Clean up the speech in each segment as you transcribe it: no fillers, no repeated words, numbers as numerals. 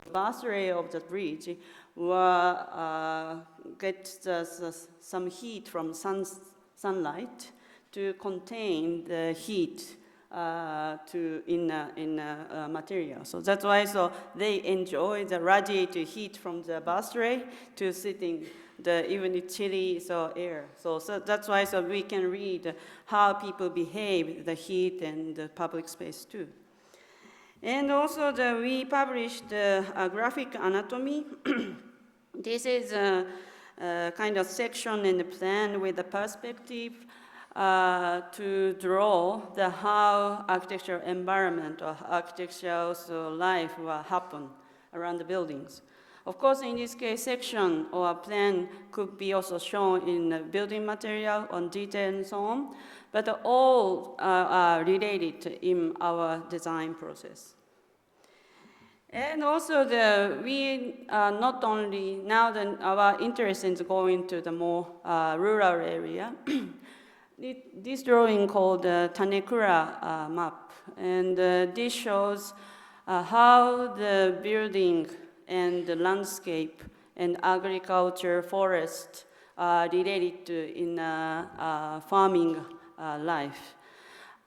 busway of the bridge will get some heat from sunlight to contain the heat in material. So that's why they enjoy the radiated heat from the busway to sitting the even chilly air. So that's why we can read how people behave, the heat and the public space too. And also we published graphic anatomy. This is a kind of section in the plan with a perspective to draw how architectural environment or architectural life will happen around the buildings. Of course, in this case, section or plan could be also shown in building material on detail and so on, but all are related in our design process. And also we not only, now that our interest is going to the more rural area, this drawing called the Tanekura map, and this shows how the building and the landscape and agriculture, forest are related to in farming life.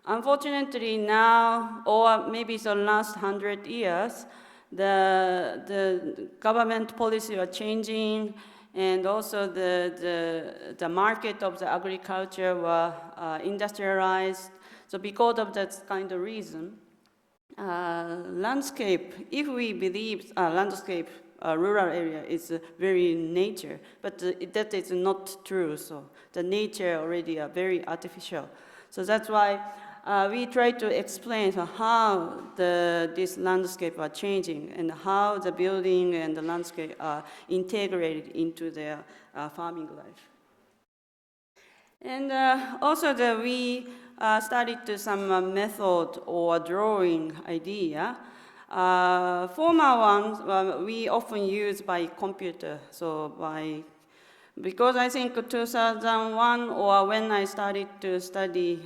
Unfortunately now, or maybe the last 100 years, the government policy are changing, and also the market of the agriculture were industrialized. So because of that kind of reason, landscape, if we believe landscape, rural area is very nature, but that is not true. So the nature already are very artificial. So that's why we try to explain how this landscape are changing and how the building and the landscape are integrated into their farming life. And also we started to some method or drawing idea. Former ones we often use by computer, because I think 2001 or when I started to study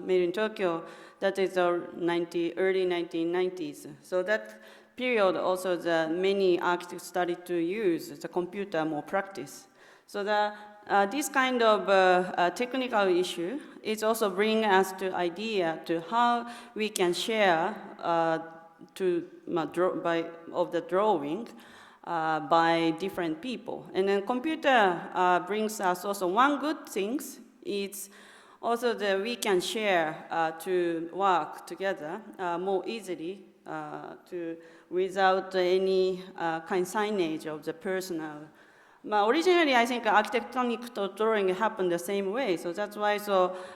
made in Tokyo, that is the early 1990s. So that period also many architects started to use the computer more practice. So this kind of technical issue is also bring us to idea to how we can share of the drawing by different people. And then computer brings us also one good thing. It's also that we can share to work together more easily without any kind signage of the personal. Originally, I think architectonic drawing happened the same way. So that's why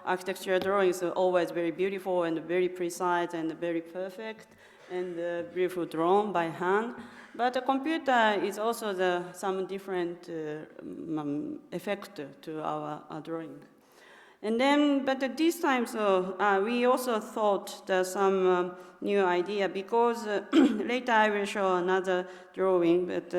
architecture drawings are always very beautiful and very precise and very perfect and beautiful drawn by hand. But the computer is also some different effect to our drawing. And then, but at this time, we also thought there's some new idea because later I will show another drawing, but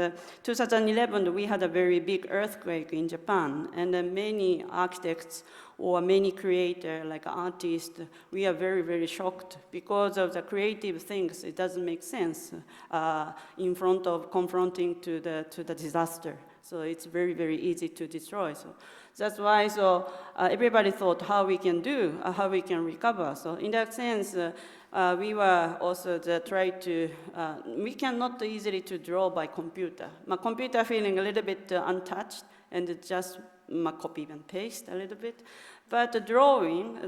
2011 we had a very big earthquake in Japan, and many architects or many creators, like artists, we are very, very shocked because of the creative things. It doesn't make sense in front of confronting to the disaster. So it's very, very easy to destroy. So that's why everybody thought how we can do, how we can recover. So in that sense, we were also we cannot easily to draw by computer. My computer feeling a little bit untouched and just copy and paste a little bit. But the drawing,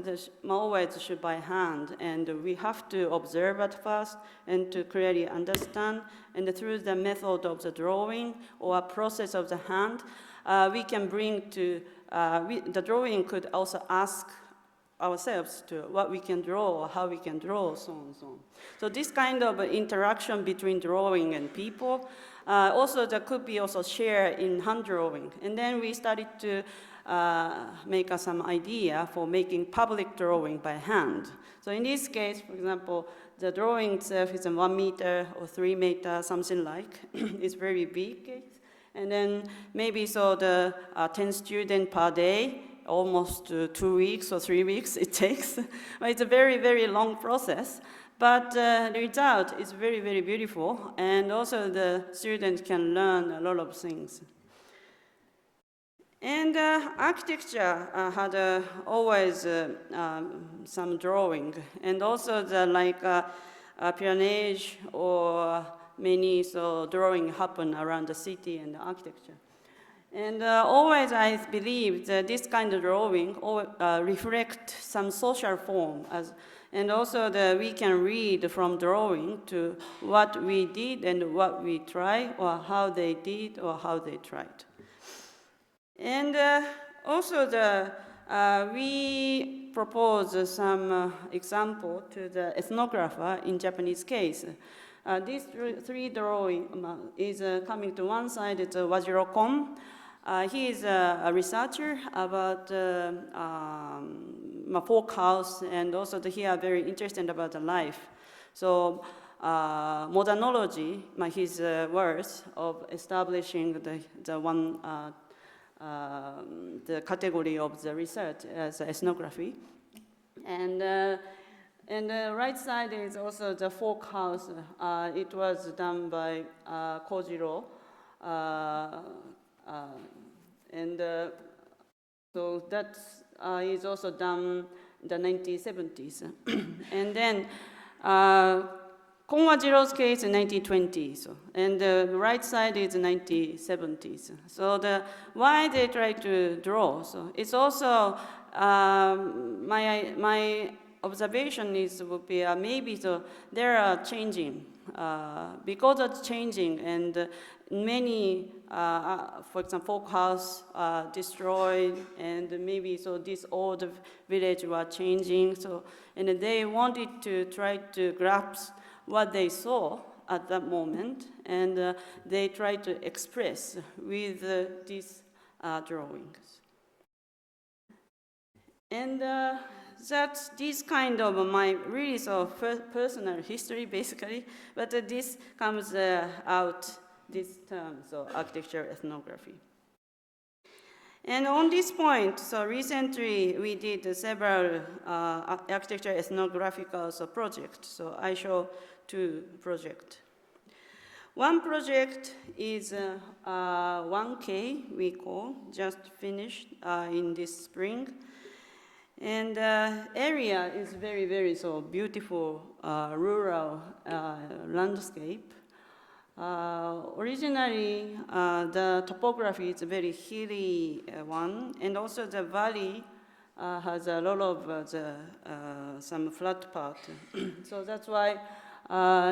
always should by hand, and we have to observe at first and to clearly understand. And through the method of the drawing or process of the hand, we can bring to, the drawing could also ask ourselves to what we can draw or how we can draw, so on and so on. So this kind of interaction between drawing and people, also there could be also shared in hand drawing. And then we started to make some idea for making public drawing by hand. So in this case, for example, the drawing itself is 1 meter or 3 meters, something like. It's very big. And then maybe the 10 students per day, almost 2 weeks or 3 weeks it takes. It's a very, very long process. But the result is very, very beautiful, and also the students can learn a lot of things. And architecture had always some drawing, and also the peonage or many drawing happen around the city and the architecture. And always I believe that this kind of drawing reflect some social form, and also that we can read from drawing to what we did and what we tried, or how they did or how they tried. And also we propose some example to the ethnographer in Japanese case. These three drawing is coming to one side, it's Wajiro Kon. He is a researcher about folk house, and also he are very interested about the life. So modernology, his words of establishing the category of the research as ethnography. And the right side is also the folk house. It was done by Kojiro. So that is also done in the 1970s. And then Konwajiro's case in 1920s, and the right side is 1970s. So why they try to draw? So it's also my observation would be maybe they are changing because of changing, and many, for example, folk house destroyed, and maybe this old village were changing. And they wanted to try to grasp what they saw at that moment, and they try to express with these drawings. And that's this kind of my really personal history, basically, but this comes out this term, so architecture ethnography. And on this point, recently we did several architecture ethnographical projects. So I show two projects. One project is 1K, we call, just finished in this spring. And area is very, very beautiful rural landscape. Originally, the topography is a very hilly one, and also the valley has a lot of some flat part. So that's why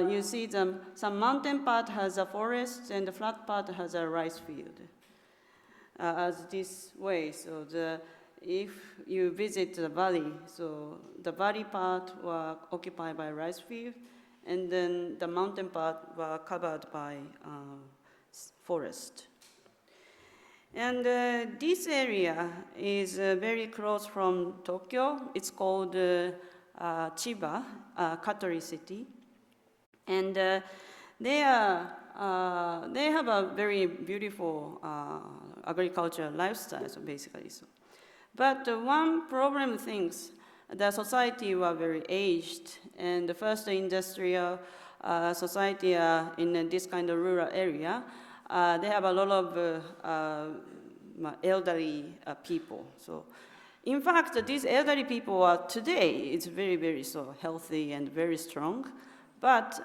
you see some mountain part has a forest, and the flat part has a rice field. As this way, if you visit the valley, so the valley part was occupied by rice field, and then the mountain part were covered by forest. And this area is very close from Tokyo. It's called Chiba, Katori City. And they have a very beautiful agricultural lifestyle, basically. But one problem things, the society were very aged, and the first industrial society in this kind of rural area, they have a lot of elderly people. So, in fact, these elderly people are today, it's very, very healthy and very strong. But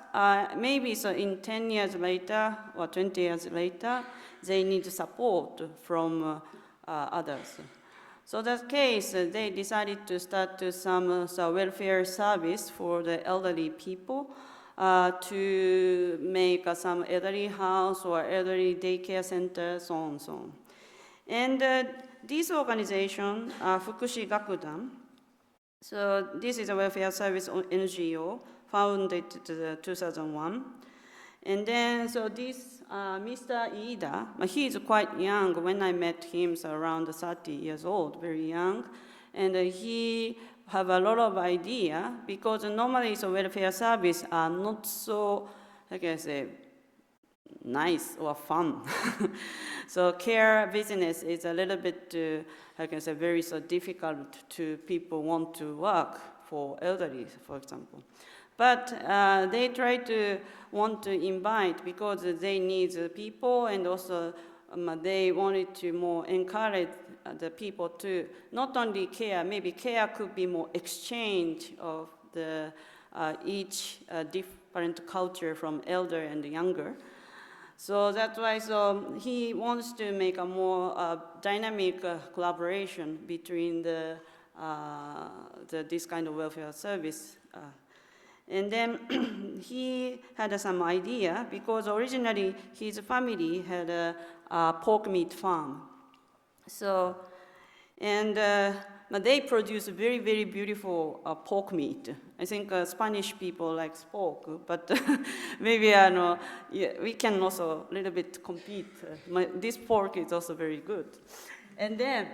maybe in 10 years later or 20 years later, they need support from others. So that case, they decided to start some welfare service for the elderly people to make some elderly house or elderly daycare center, so on and so on. And this organization, Fukushi Gakudan, so this is a welfare service NGO, founded in 2001. And then, this Mr. Iida, he is quite young. When I met him, around 30 years old, very young. And he have a lot of idea, because normally welfare service are not so, like I say, nice or fun. So care business is a little bit, like I say, very difficult to people want to work for elderly, for example. But they try to want to invite because they need the people, and also they wanted to more encourage the people to not only care, maybe care could be more exchange of the each different culture from elder and younger. So that's why he wants to make a more dynamic collaboration between this kind of welfare service. And then he had some idea because originally his family had a pork meat farm. So, and they produce very, very beautiful pork meat. I think Spanish people like pork, but maybe yeah, we can also a little bit compete. This pork is also very good. And then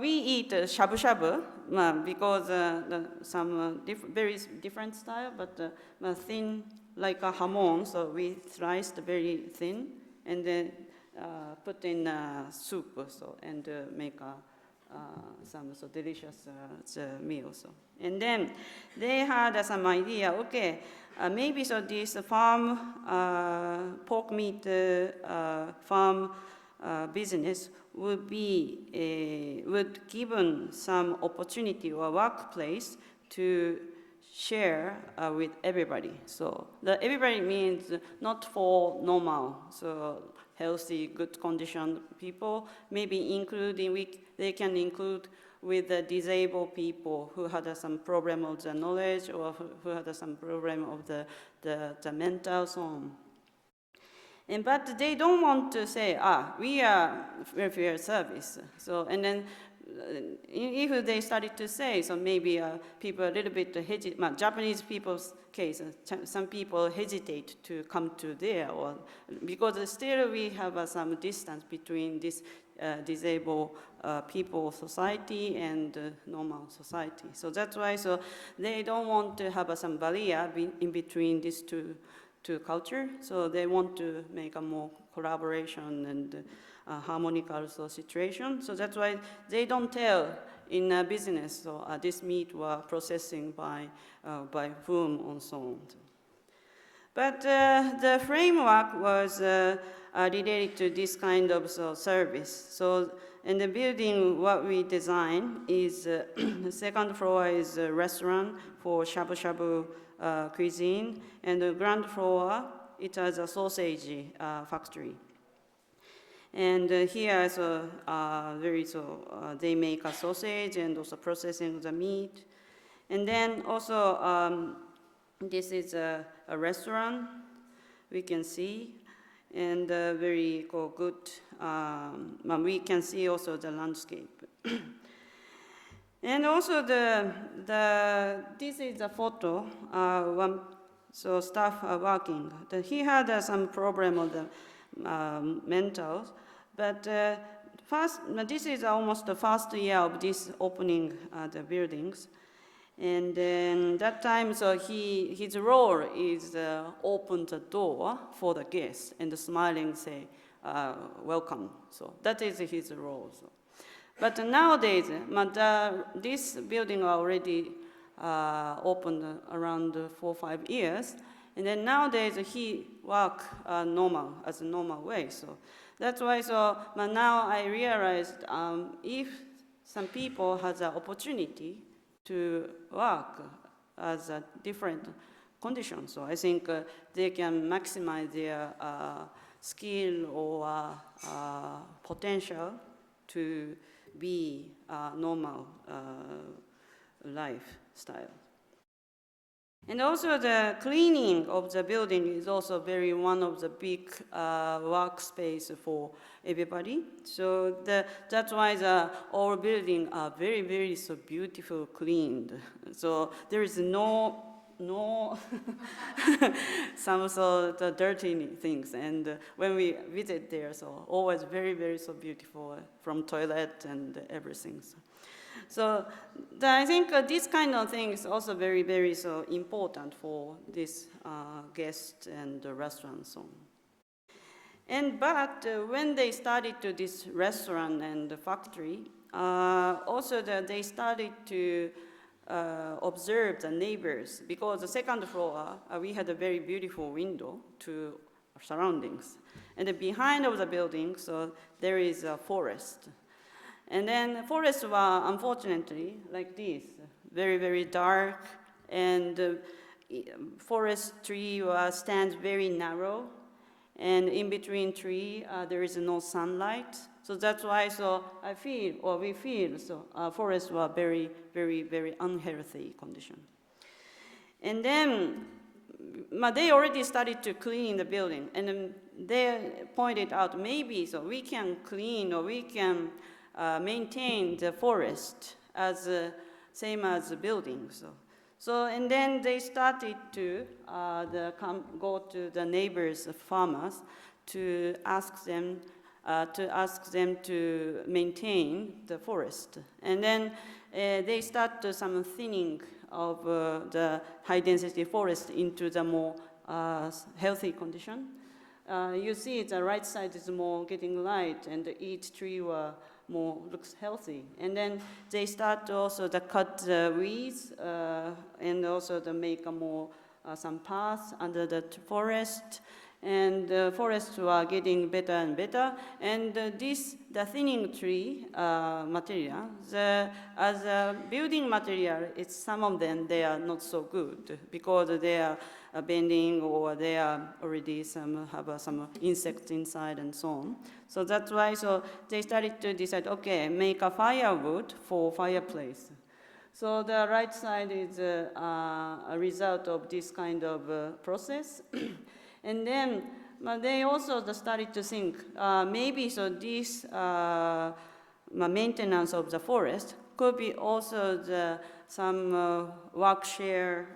we eat shabu shabu because some very different style, but thin like a hamon, so we sliced very thin and then put in soup and make some delicious meal. And then they had some idea, okay, maybe this farm, pork meat farm business would given some opportunity or workplace to share with everybody. So the everybody means not for normal, so healthy, good condition people, maybe including, they can include with the disabled people who had some problem of the knowledge or who had some problem of the mental, so on. But they don't want to say, we are welfare service. So, and then if they started to say, so maybe people a little bit hesitate, Japanese people's case, some people hesitate to come to there, or because still we have some distance between this disabled people society and normal society. So that's why, they don't want to have some barrier in between these two culture, so they want to make a more collaboration and harmonical situation. So that's why they don't tell in a business, so this meat was processing by whom and so on. But the framework was related to this kind of service. So in the building, what we design is the second floor is a restaurant for shabu shabu cuisine, and the ground floor, it has a sausage factory. And here, they make a sausage and also processing the meat. And then also, this is a restaurant, we can see, and very good, we can see also the landscape. And also this is a photo, so staff are working. He had some problem of the mental, but this is almost the first year of this opening the buildings. And then that time, his role is open the door for the guests and smiling say, welcome. So that is his role. But nowadays, this building already opened around 4 or 5 years, and then nowadays he work as a normal way. So that's why. But now I realized if some people has an opportunity to work as a different condition, so I think they can maximize their skill or potential to be normal lifestyle. And also the cleaning of the building is also one of the big workspace for everybody. So that's why all buildings are very, very beautiful cleaned. So there is no some the dirty things, and when we visit there, always very, very beautiful from toilet and everything. So I think this kind of thing is also very, very important for this guest and the restaurant. But when they started to this restaurant and the factory, also they started to observe the neighbors, because the second floor, we had a very beautiful window to our surroundings. And then behind of the building, so there is a forest. And then forests were, unfortunately, like this, very, very dark, and forest tree stands very narrow, and in between tree, there is no sunlight. So that's why, so I feel, or we feel, so forests were very, very, very unhealthy condition. And then they already started to clean the building, and then they pointed out maybe so we can clean or we can maintain the forest as same as the building. So and then they started to go to the neighbors, farmers, to ask them to maintain the forest. And then they start some thinning of the high density forest into the more healthy condition. You see the right side is more getting light, and each tree more looks healthy. And then they start also to cut the weeds and also to make a more some paths under the forest. And the forests were getting better and better. And the thinning tree material, as a building material, it's some of them, they are not so good because they are bending, or they are already have some insects inside and so on. So that's why so they started to decide, okay, make a firewood for fireplace. So the right side is a result of this kind of process. And then they also started to think maybe so this maintenance of the forest could be also some work share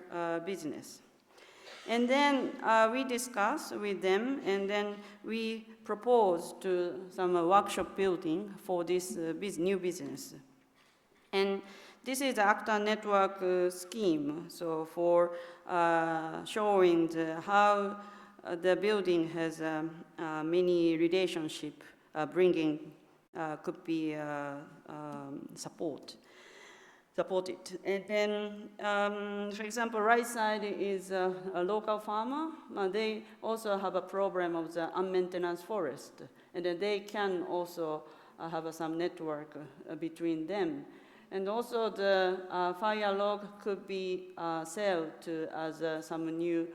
business. And then we discussed with them, and then we proposed to some workshop building for this new business. And this is the ACTA network scheme, so for showing how the building has many relationship bringing could be supported. And then, for example, right side is a local farmer. They also have a problem of the unmaintained forest, and then they can also have some network between them. And also the fire log could be sold to as some new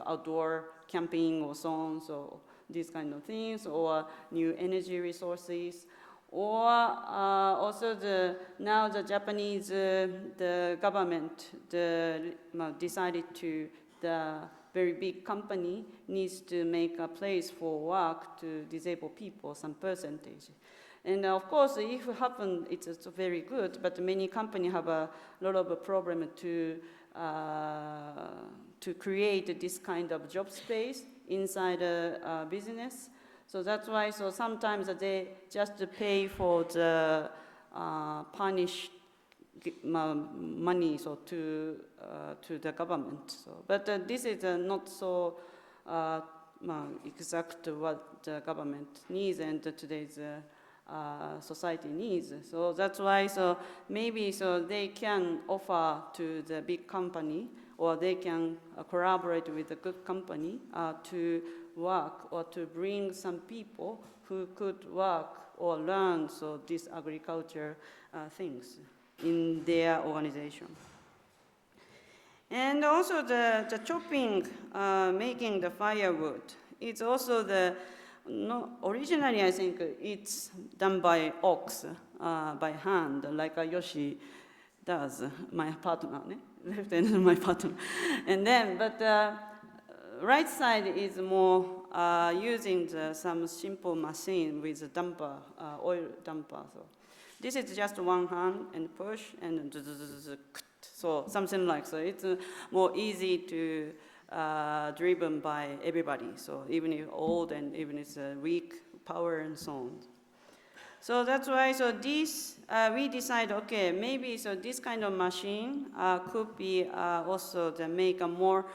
outdoor camping or so on, so these kind of things, or new energy resources. Or also now the Japanese the government decided to the very big company needs to make a place for work to disabled people, some percentage. And of course, if it happens, it's very good, but many companies have a lot of problem to create this kind of job space inside a business. So that's why, so sometimes they just pay for the punish money so to the government. So, but this is not so exact what the government needs and today's society needs. So that's why, so maybe so they can offer to the big company, or they can collaborate with a good company to work or to bring some people who could work or learn so these agriculture things in their organization. And also the chopping, making the firewood, it's also originally I think it's done by ox, by hand, like Yoshi does, my partner, my partner. And then, but right side is more using some simple machine with a dumper, oil dumper. So this is just one hand and push and so something like so. It's more easy to driven by everybody. So even if old and even if it's weak power and so on. So that's why, so this, we decide, okay, maybe so this kind of machine could be also to make a more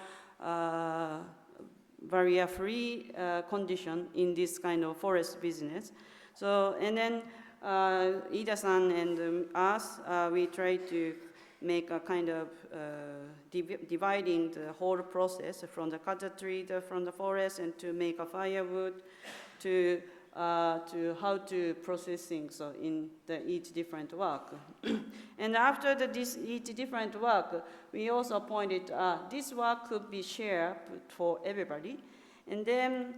barrier-free condition in this kind of forest business. So, and then Ida-san and us, we try to make a kind of dividing the whole process from the cut the tree from the forest and to make a firewood to how to processing so in the each different work. And after this each different work, we also pointed this work could be shared for everybody. And then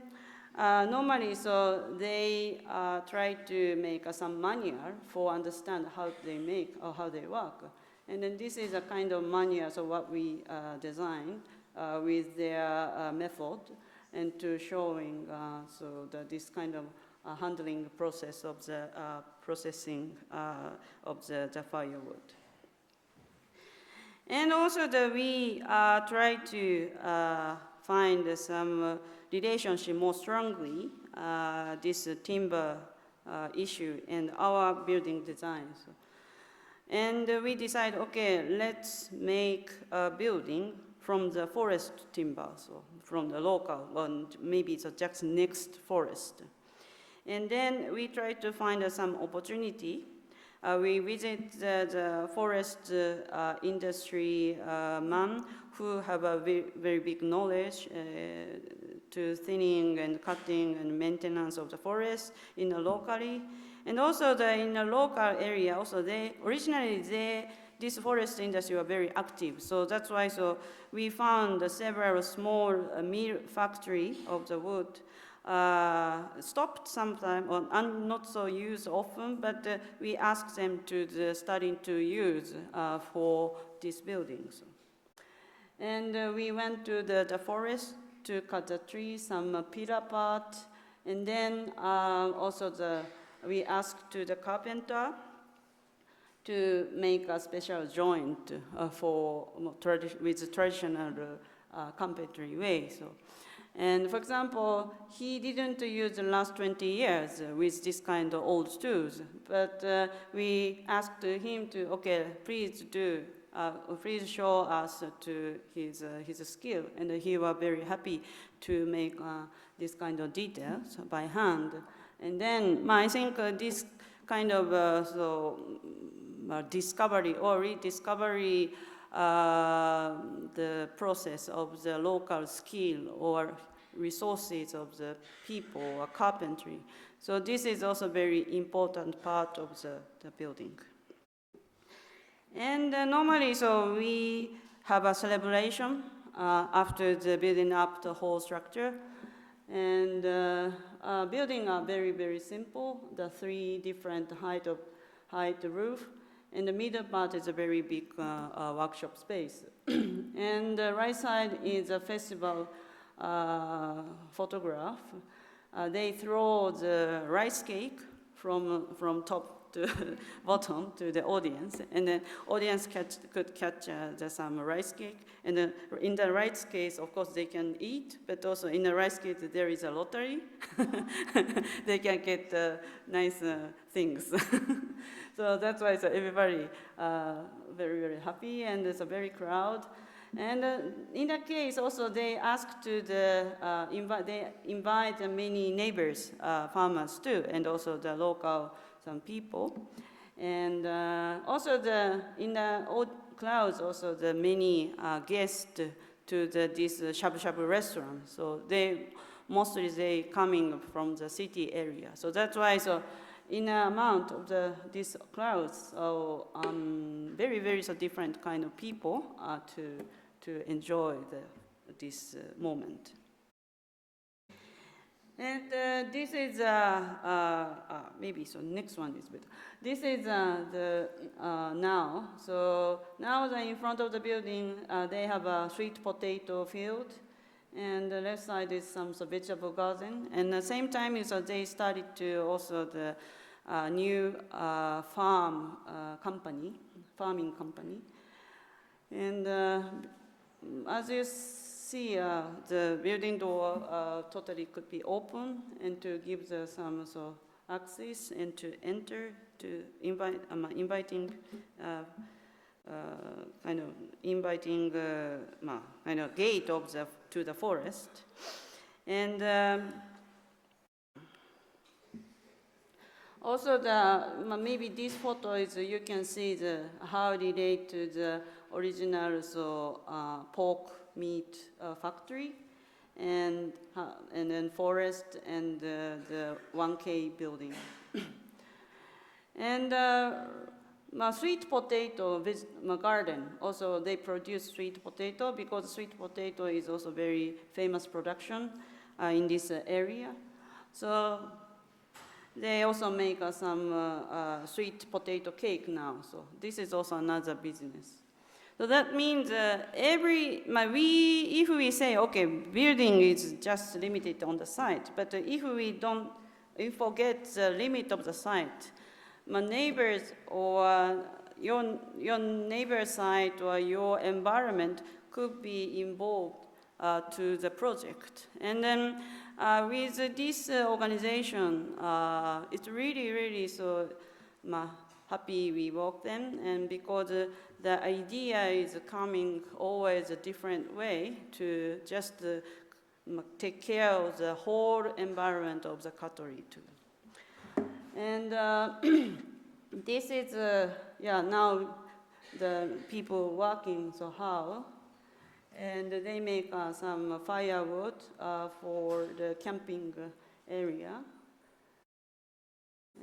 normally, so they try to make some manual for understand how they make or how they work. And then this is a kind of manual, so what we designed with their method and to showing so that this kind of handling process of the processing of the firewood. And also we try to find some relationship more strongly, this timber issue and our building design. So, and we decide, okay, let's make a building from the forest timber, so from the local, or maybe it's just next forest. And then we try to find some opportunity. We visit the forest industry man who have a very big knowledge to thinning and cutting and maintenance of the forest in the locally. And also in the local area, also this forest industry were very active. So that's why we found several small mill factory of the wood stopped sometime, or not so used often, but we asked them to starting to use for these buildings. And we went to the forest to cut the trees, some pillar part, and then also we asked to the carpenter to make a special joint with traditional carpentry way. So. And for example, he didn't use the last 20 years with this kind of old tools, but we asked him to, okay, please show us to his skill, and he was very happy to make this kind of details by hand. And then I think this kind of discovery or rediscovery the process of the local skill or resources of the people or carpentry. So this is also very important part of the building. And normally, so we have a celebration after the building up the whole structure. And building are very, very simple. The 3 different height roof. And the middle part is a very big workshop space. And the right side is a festival photograph. They throw the rice cake from top to bottom to the audience, and the audience could catch some rice cake. And in the rice case, of course, they can eat, but also in the rice cake, there is a lottery. They can get nice things. So that's why everybody very, very happy, and it's a very crowd. And in that case, also they ask to they invite many neighbors, farmers too, and also the local some people. And also in the old clouds, also the many guests to this shabu-shabu restaurant. So mostly they coming from the city area. So that's why in the amount of these crowds, so very, very different kind of people to enjoy this moment. And this is maybe next one is better. This is now. So now in front of the building, they have a sweet potato field, and the left side is some vegetable garden. And at the same time, they started to also the new farming company. And as you see, the building door totally could be open, and to give some access and to enter, to inviting kind of gate to the forest. And Also, maybe this photo is you can see how it relate to the original pork meat factory, and then forest and the 1K building. And sweet potato garden, also they produce sweet potato because sweet potato is also very famous production in this area. So they also make some sweet potato cake now. So this is also another business. So that means if we say, okay, building is just limited on the site, but if we forget the limit of the site, my neighbors or your neighbor site or your environment could be involved to the project. And then with this organization, it's really so happy we work them, and because the idea is coming always a different way to just take care of the whole environment of the Katori too. And this is, now the people working, so how? And they make some firewood for the camping area.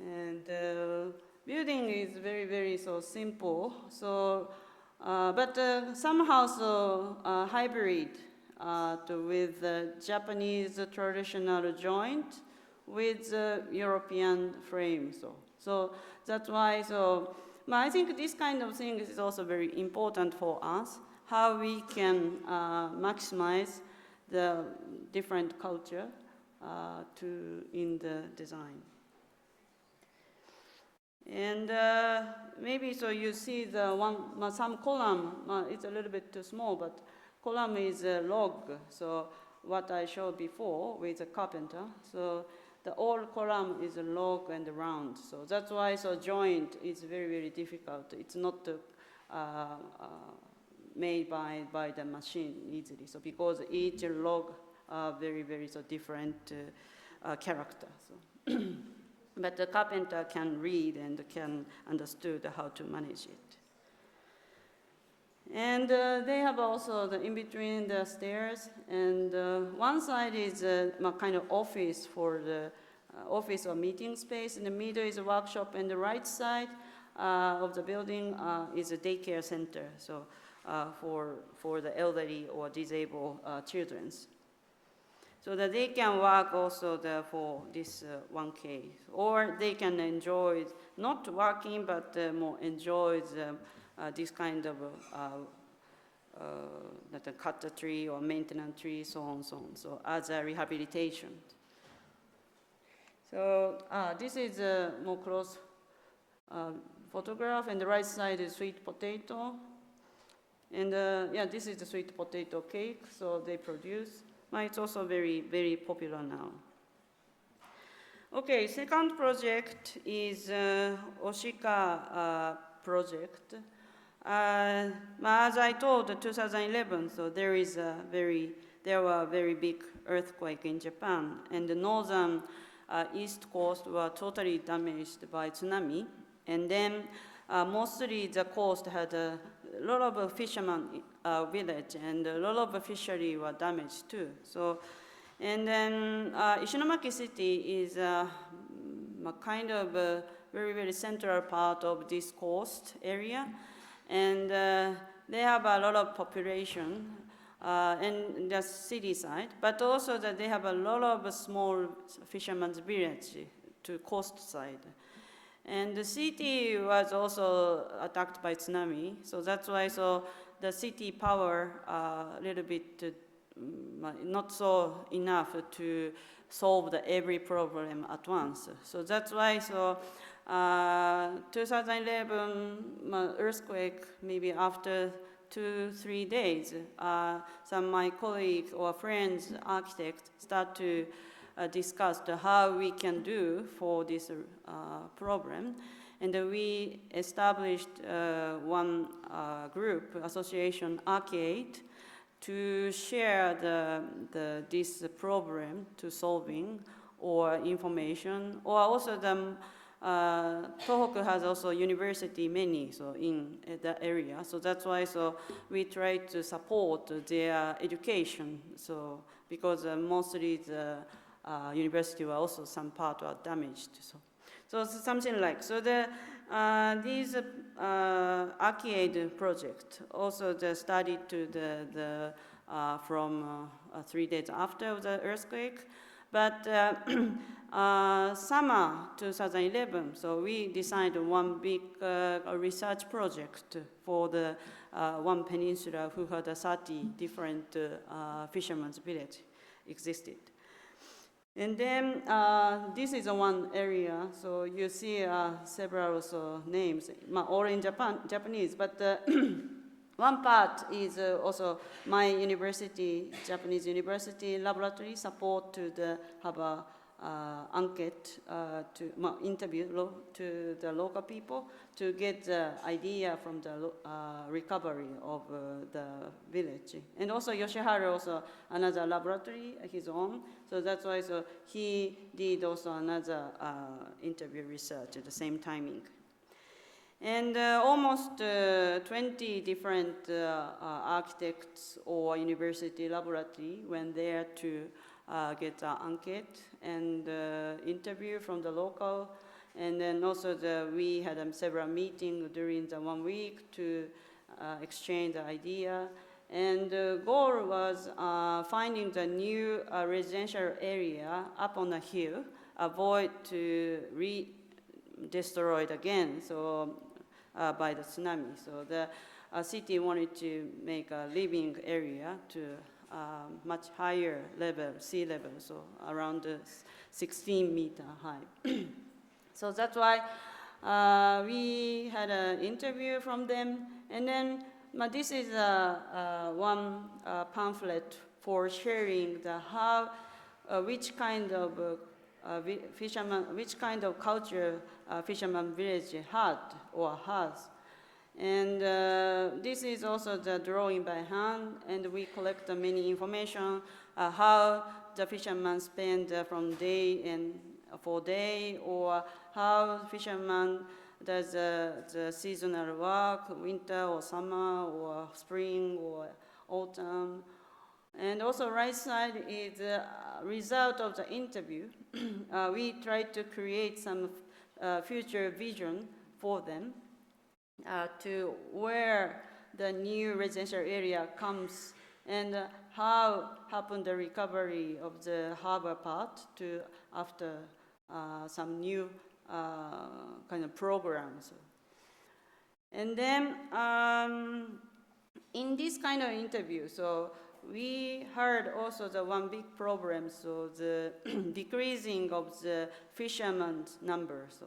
And building is very so simple. So, but somehow hybrid with the Japanese traditional joint with the European frame. So that's why. So I think this kind of thing is also very important for us. How we can maximize the different culture in the design. And maybe so you see the some column, it's a little bit too small, but column is a log. So what I showed before with the carpenter. So the old column is a log and round. So that's why joint is very difficult. It's not made by the machine easily. So because each log are very different character. So. But the carpenter can read and can understand how to manage it. And they have also the in between the stairs, and one side is a kind of office for the office or meeting space. In the middle is a workshop, and the right side of the building is a daycare center. So for the elderly or disabled children. So that they can work also for this 1K, or they can enjoy, not working, but more enjoy this kind of cut the tree or maintenance tree, so on. So as a rehabilitation. So this is a more close photograph, and the right side is sweet potato. And this is the sweet potato cake, so they produce. It's also very popular now. Okay, second project is Oshika project. As I told, 2011, so there were very big earthquake in Japan, and the northern east coast were totally damaged by tsunami, and then mostly the coast had a lot of fishermen village, and a lot of fishery were damaged too. So, and then Ishinomaki city is a kind of a very central part of this coast area, and they have a lot of population in the city side, but also that they have a lot of small fishermen's village to coast side. And the city was also attacked by tsunami, so that's why the city power a little bit not so enough to solve every problem at once. So that's why 2011 earthquake, maybe after 2-3 days, some my colleagues or friends, architects, start to discuss how we can do for this problem. And we established one group, association Arcade, to share this problem to solving or information, or also Tohoku has also university many so in that area, so that's why so we try to support their education. So because mostly the university were also some part were damaged. So something like so the these arcade project also the started to the from 3 days after the earthquake. But summer 2011, so we designed one big research project for the one peninsula who had 30 different fishermen's village existed. And then this is one area, so you see several also names, all in Japanese, but one part is also my university, Japanese university laboratory support to the have a enquete to interview to the local people to get the idea from the recovery of the village. And also Yoshiharu also another laboratory his own, so that's why so he did also another interview research at the same timing. And almost 20 different architects or university laboratory went there to get an enquete and interview from the local. And then also we had several meetings during the 1 week to exchange the idea. And the goal was finding the new residential area up on the hill, avoid to destroy it again. So by the tsunami. So the city wanted to make a living area to much higher level, sea level, so around 16 meter high. So that's why we had an interview from them. And then this is one pamphlet for sharing the how, which kind of fisherman, which kind of culture fisherman village had or has. And this is also the drawing by hand, and we collect many information, how the fishermen spend from day and for day, or how fisherman does the seasonal work, winter or summer or spring or autumn. And also right side is the result of the interview. We tried to create some future vision for them to where the new residential area comes and how happened the recovery of the harbor part to after some new kind of programs. And then in this kind of interview, so we heard also the one big problem, so the decreasing of the fishermen's number. So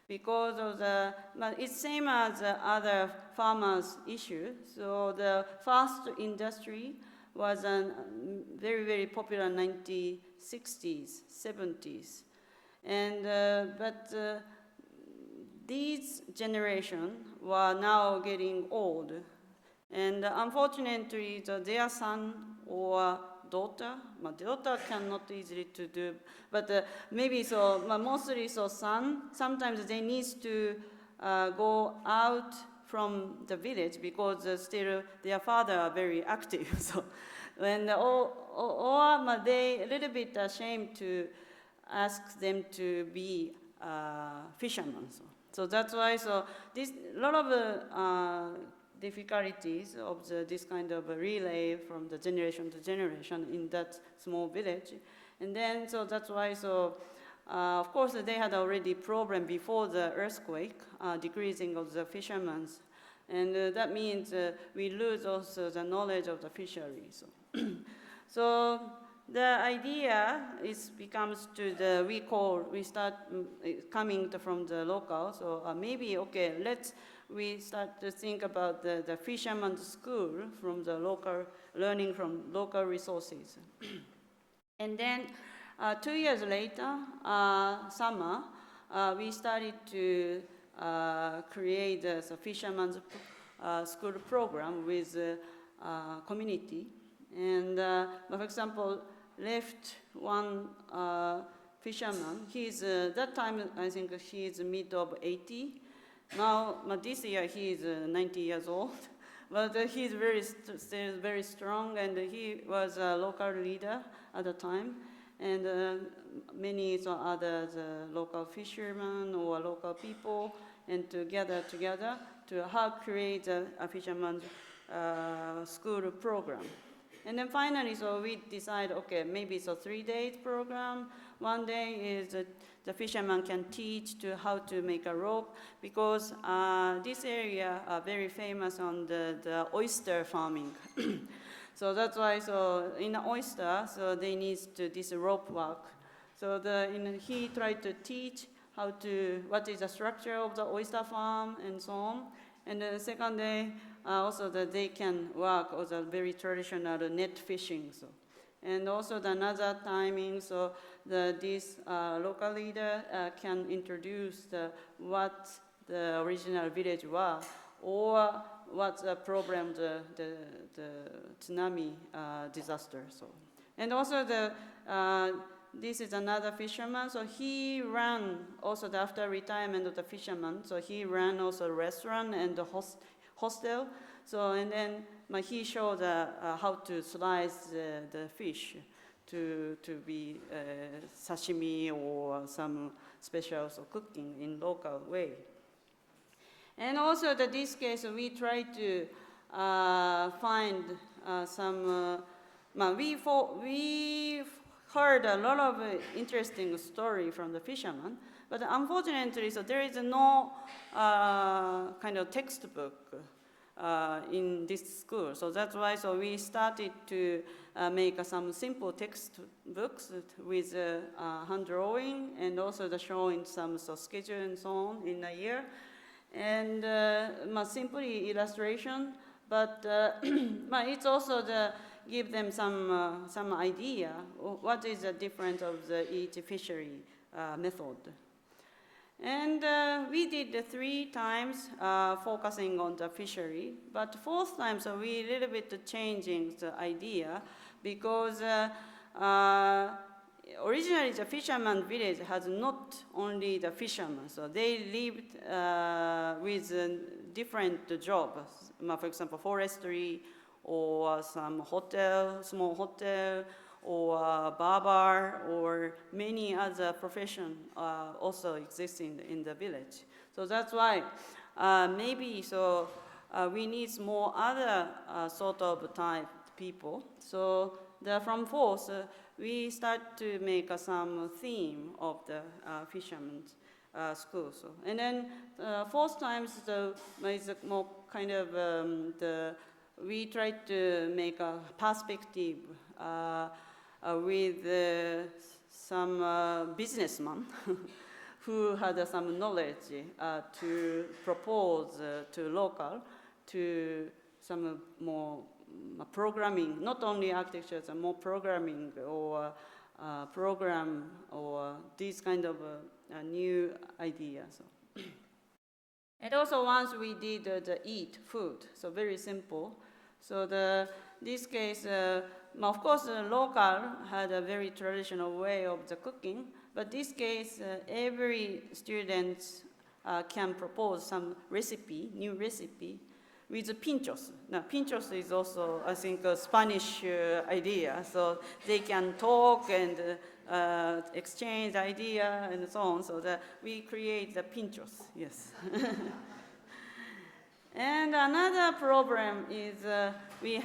because of the, but it's same as the other farmers' issue. So the fast industry was very, very popular in 1960s, 70s. And, but these generation were now getting old. And unfortunately, their son or daughter, daughter cannot easily to do, but maybe so, mostly so son, sometimes they need to go out from the village because still their father are very active. So, and or they a little bit ashamed to ask them to be fishermen. So that's why, so this, a lot of difficulties of this kind of a relay from the generation to generation in that small village. And then, so that's why, so of course they had already problem before the earthquake, decreasing of the fishermen. And that means we lose also the knowledge of the fisheries. So the idea is becomes to the, we start coming from the local, so maybe, okay, we start to think about the fisherman's school from the local, learning from local resources. And then 2 years later, summer, we started to create a fisherman's school program with community. And for example, left one fisherman. He's that time I think he's mid of 80. Now this year he is 90 years old, but he's still very strong, and he was a local leader at the time, and many other local fishermen or local people, and together to help create a fisherman's school program. And then finally, so we decide, okay, maybe it's a 3-day program. One day is the fisherman can teach to how to make a rope, because this area are very famous on the oyster farming. So that's why, so in the oyster, so they need to this rope work. So he tried to teach what is the structure of the oyster farm and so on. And the second day, also that they can work on the very traditional net fishing. So. And also another timing, so this local leader can introduce what the original village was, or what's the problem, the tsunami disaster. So. And also this is another fisherman, so he ran also after retirement of the fisherman, so he ran also a restaurant and the hostel. So, and then he showed how to slice the fish to be sashimi or some special cooking in local way. And also this case, we try to find some, we heard a lot of interesting story from the fisherman, but unfortunately, so there is no kind of textbook in this school. So that's why we started to make some simple textbooks with hand drawing, and also showing some schedule and so on in a year. And simply illustration, but it's also give them some idea what is the difference of each fishery method. And we did 3 times focusing on the fishery, but 4th time, so we a little bit changing the idea, because originally the fisherman village has not only the fishermen, so they lived with different jobs, for example, forestry, or some small hotel, or barber, or many other professions also exist in the village. So that's why maybe we need more other sort of type people. So from 4th, we start to make some theme of the fishermen's school. So. And then 4th time, is more kind of we try to make a perspective with some businessman who had some knowledge to propose to local to some more programming, not only architecture, some more programming or program or these kind of new ideas. So. And also once we did the eat food, so very simple. So this case, of course, the local had a very traditional way of the cooking, but this case, every student can propose some recipe, new recipe, with pinchos. Now, pinchos is also, I think, a Spanish idea, so they can talk and exchange idea and so on, so that we create the pinchos, yes. And another problem is we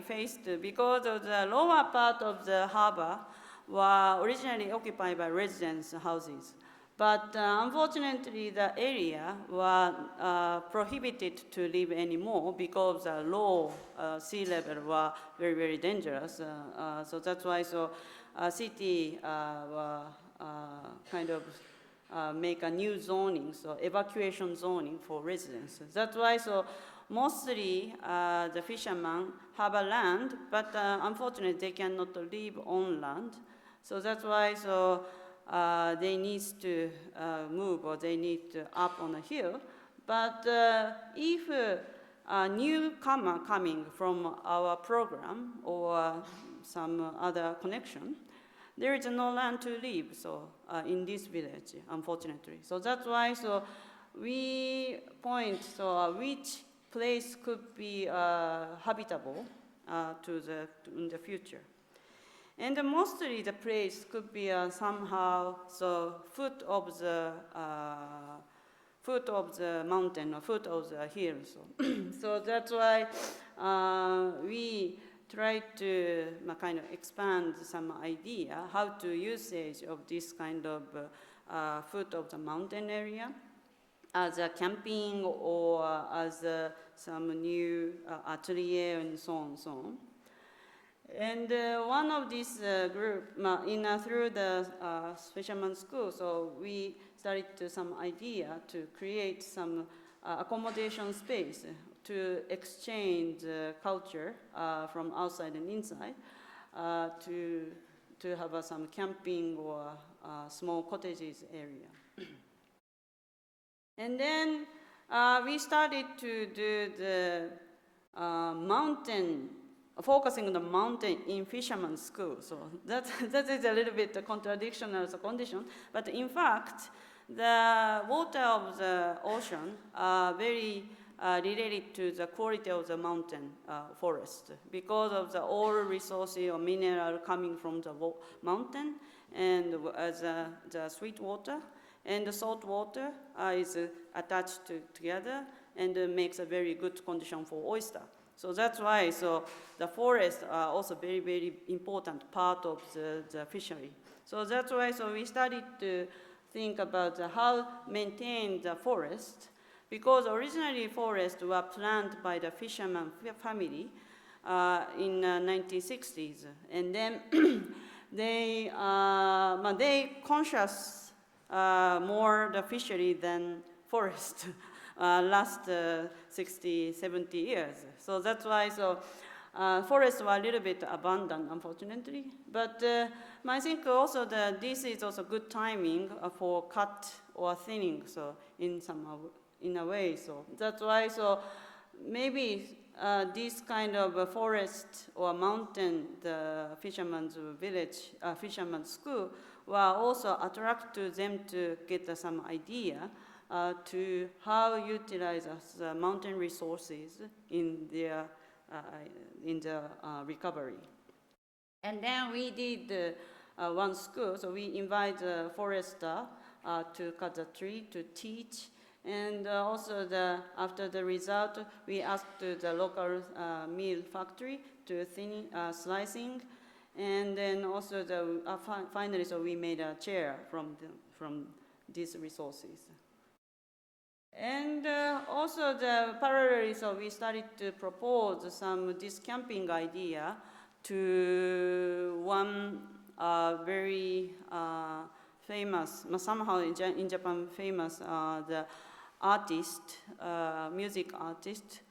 faced because of the lower part of the harbor were originally occupied by residence houses. But unfortunately, the area was prohibited to live anymore because the low sea level were very, very dangerous. So that's why city kind of make a new zoning, so evacuation zoning for residents. That's why mostly the fishermen have a land, but unfortunately they cannot live on land. So that's why they need to move, or they need to up on a hill. But if a newcomer coming from our program or some other connection, there is no land to live, so in this village, unfortunately. So that's why, so we point, so which place could be habitable in the future. And mostly the place could be somehow so foot of the mountain or foot of the hill. So that's why we try to kind of expand some idea how to usage of this kind of foot of the mountain area as a camping or as some new atelier and so on and so on. And one of these group, through the fisherman school, so we started some idea to create some accommodation space to exchange culture from outside and inside to have some camping or small cottages area. And then we started to do the focusing on the mountain in fisherman's school. So that is a little bit a contradiction as a condition. But in fact, the water of the ocean are very related to the quality of the mountain forest because of the all resources or mineral coming from the mountain and the sweet water and the salt water is attached together and makes a very good condition for oyster. So that's why the forests are also very, very important part of the fishery. So that's why we started to think about how maintain the forest, because originally forests were planted by the fisherman family in 1960s, and then they conscious more the fishery than forest. Last 60, 70 years. So that's why forests were a little bit abundant, unfortunately. But I think also this is also good timing for cut or thinning, so in a way. So that's why maybe this kind of forest or mountain, the fisherman's village, fisherman's school, will also attract to them to get some idea to how utilize the mountain resources in the recovery. And then we did one school, so we invite the forester to cut the tree to teach, and also after the result, we asked the local meal factory to slicing, and then also finally, we made a chair from these resources. And also parallelly, we started to propose this camping idea to one very famous, somehow in Japan famous, the artist, music artist,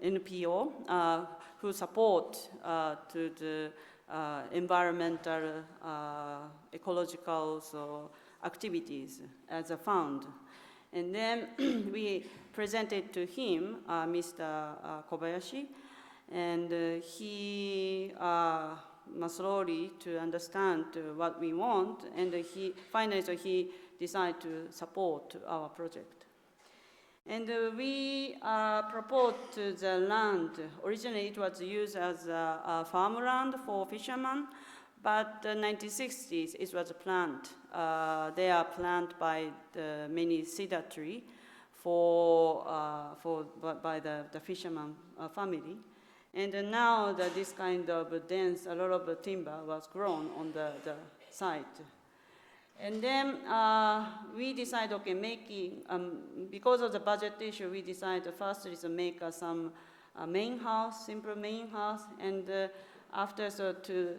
NPO, who support to the environmental, ecological activities as a fund. And then we presented to him, Mr. Kobayashi, and he slowly to understand what we want, and finally he decided to support our project. And we proposed the land. Originally it was used as a farmland for fishermen, but in the 1960s it was planted. They are planted by the many cedar tree by the fisherman family. And now this kind of dense, a lot of timber was grown on the site. And then we decided, because of the budget issue, we decided first is to make some main house, simple main house, and after two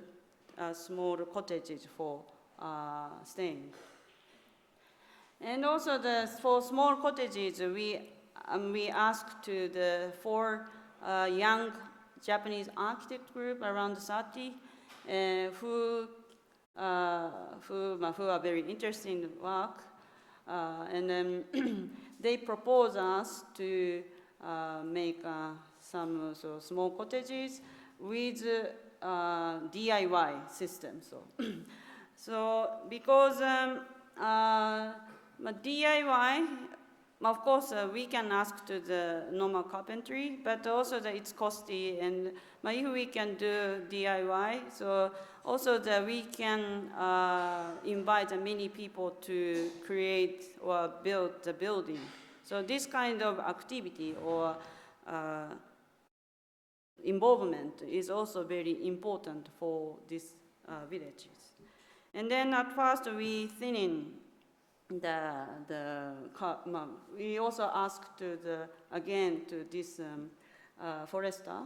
small cottages for staying. And also for small cottages, we asked to the 4 young Japanese architect group around 30 who are very interested in work, and then they propose us to make some small cottages with DIY system. So because DIY, of course, we can ask to the normal carpentry, but also that it's costly, and if we can do DIY, so also that we can invite many people to create or build the building. So this kind of activity or involvement is also very important for these villages. And then at first we thinning we also asked to this forester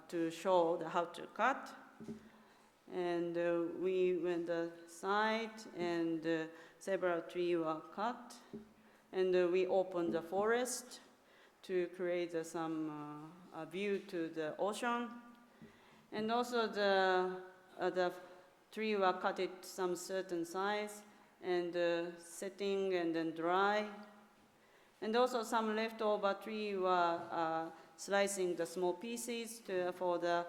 to show how to cut, and we went the site, and several trees were cut, and we opened the forest to create some view to the ocean, and also the tree were cut at some certain size, and setting and then dry. And also some leftover tree were slicing the small pieces for the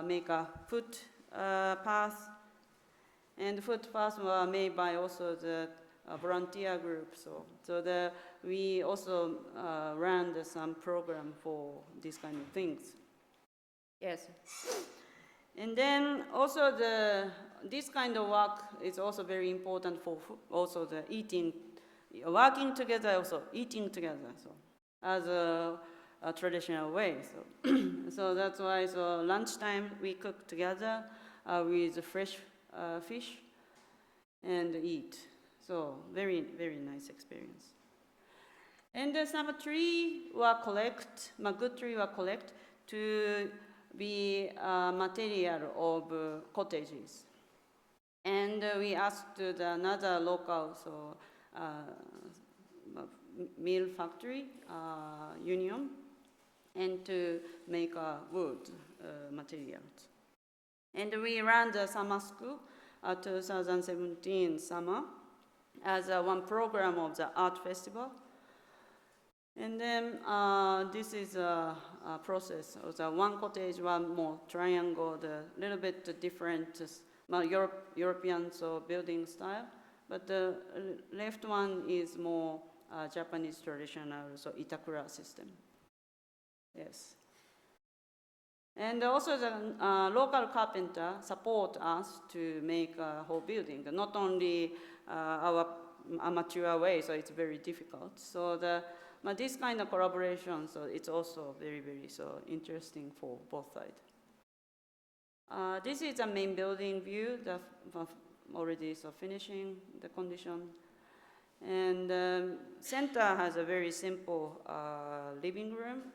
make a foot path. And footpaths were made by also the volunteer group. So we also ran some program for these kind of things. Yes. And then also this kind of work is also very important for also the eating, working together, also eating together, so as a traditional way. So that's why lunchtime we cook together with fresh fish and eat. So very, very nice experience. And some tree were good tree were collect to be material of cottages. And we asked another local mill factory union and to make wood materials. And we ran the summer school 2017 summer as one program of the art festival. And then this is a process. So one cottage, one more triangle, the little bit different European building style, but the left one is more Japanese traditional, itakura system. Yes. And also the local carpenter support us to make a whole building, not only our amateur way, so it's very difficult. So this kind of collaboration, so it's also very, very interesting for both sides. This is the main building view, already finishing the condition. And center has a very simple living room,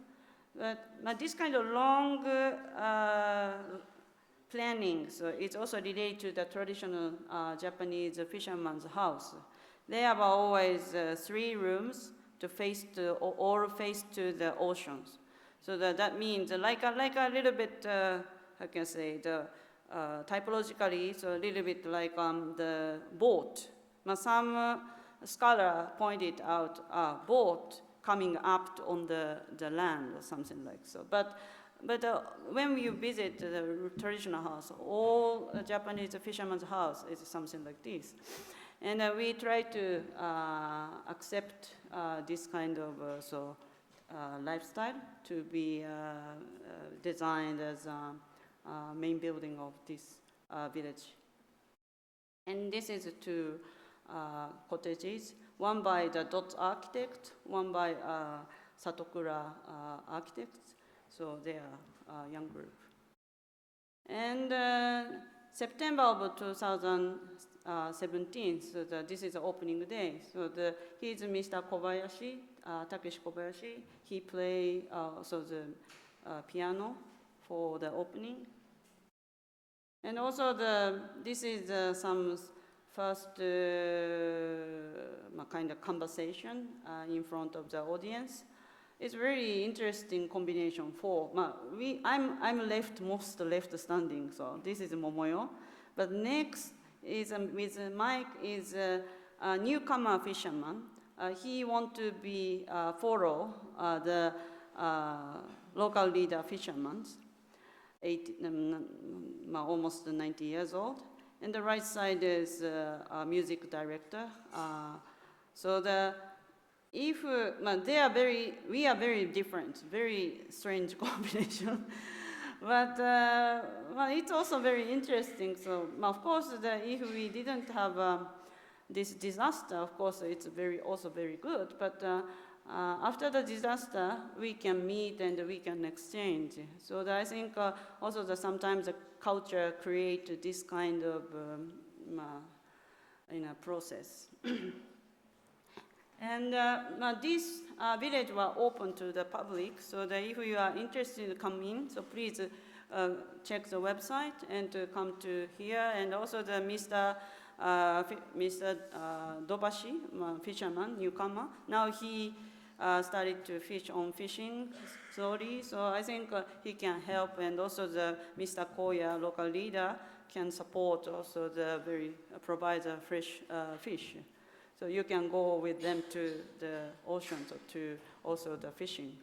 but this kind of long planning, so it's also related to the traditional Japanese fisherman's house. They have always 3 rooms all face to the oceans. So that means like a little bit, how can I say, typologically, so a little bit like the boat. Some scholar pointed out a boat coming up on the land or something like so. But when you visit the traditional house, all Japanese fisherman's house is something like this. And we try to accept this kind of lifestyle to be designed as a main building of this village. And this is 2 cottages, one by the Dot architect, one by Satokura architects. So they are a young group. And September of 2017, so this is the opening day. So he's Mr. Kobayashi, Takeshi Kobayashi. He played the piano for the opening. And also this is some first kind of conversation in front of the audience. It's very interesting combination for, I'm most left standing, so this is Momoyo. But next is with Mike is a newcomer fisherman. He want to follow the local leader fishermen. almost 90 years old. And the right side is a music director. So if we are very different, very strange combination. But it's also very interesting. So of course, if we didn't have this disaster, of course, it's also very good. But after the disaster, we can meet and we can exchange. So I think also that sometimes the culture create this kind of process. And this village was open to the public, so that if you are interested to come in, so please check the website and to come to here. And also the Mr. Dobashi, fisherman, newcomer, now he started to fish on fishing slowly, so I think he can help, and also the Mr. Koya, local leader, can support also provide the fresh fish. So you can go with them to the ocean, so to also the fishing.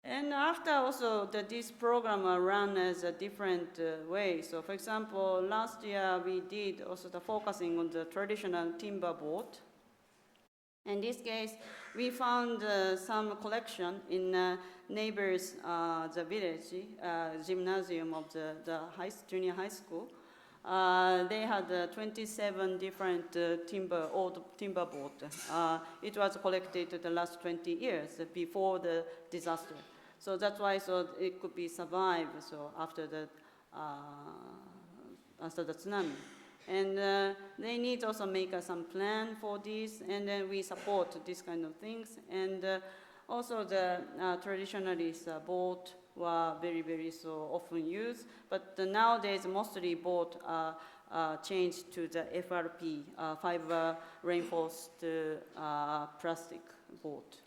And after also this program run as a different way. So for example, last year we did also the focusing on the traditional timber boat. In this case, we found some collection in neighbors, the village, gymnasium of the junior high school. They had 27 different old timber boat. It was collected the last 20 years before the disaster. So that's why it could be survived after the tsunami. And they need also make some plan for this, and then we support this kind of things. And also the traditionally boat were very often used, but nowadays mostly boat changed to the FRP, fiber reinforced plastic boat.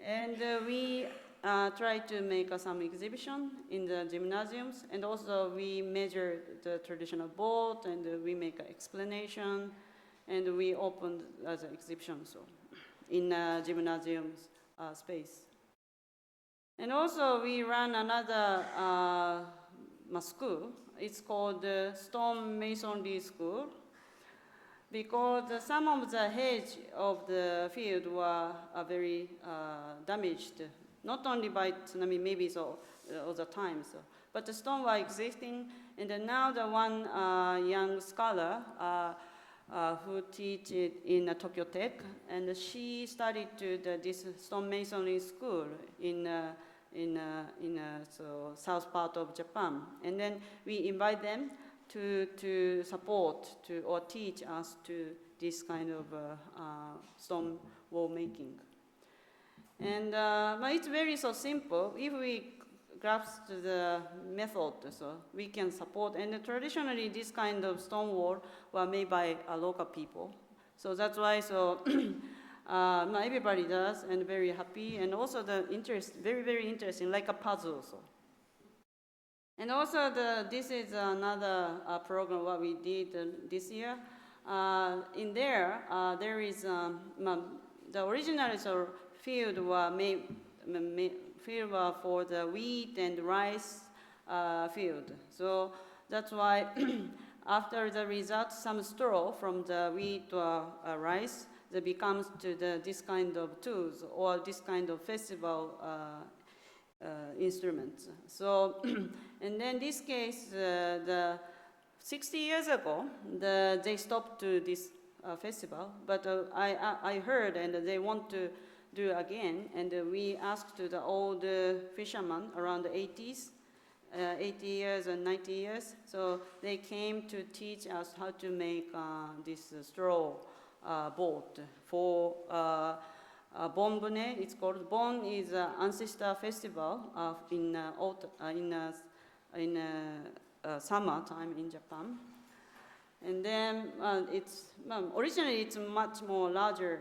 And we try to make some exhibition in the gymnasiums, and also we measure the traditional boat, and we make an explanation, and we opened as an exhibition in gymnasium space. And also we run another school. It's called Stone Masonry School, because some of the hedge of the field were very damaged, not only by tsunami, maybe all the time. But the stone were existing, and then now the one young scholar who teaches in Tokyo Tech, and she studied to this stone masonry school in south part of Japan, and then we invite them to support or teach us to this kind of stone wall making. And but it's very simple. If we grasp the method, so we can support. And traditionally, this kind of stone wall were made by local people. So that's why everybody does, and very happy. And also the interest, very interesting, like a puzzle. And also this is another program what we did this year. In there is the original field were field for the wheat and rice field. So that's why after the result, some straw from the wheat or rice, that becomes to this kind of tools or this kind of festival instruments. So, and then this case, the 60 years ago, they stopped to this festival, but I heard and they want to do again, and we asked to the old fishermen around the 80s, 80 years and 90 years, so they came to teach us how to make this straw boat for Bonbune. It's called Bon is ancestor festival in summer time in Japan. And then originally it's much more larger.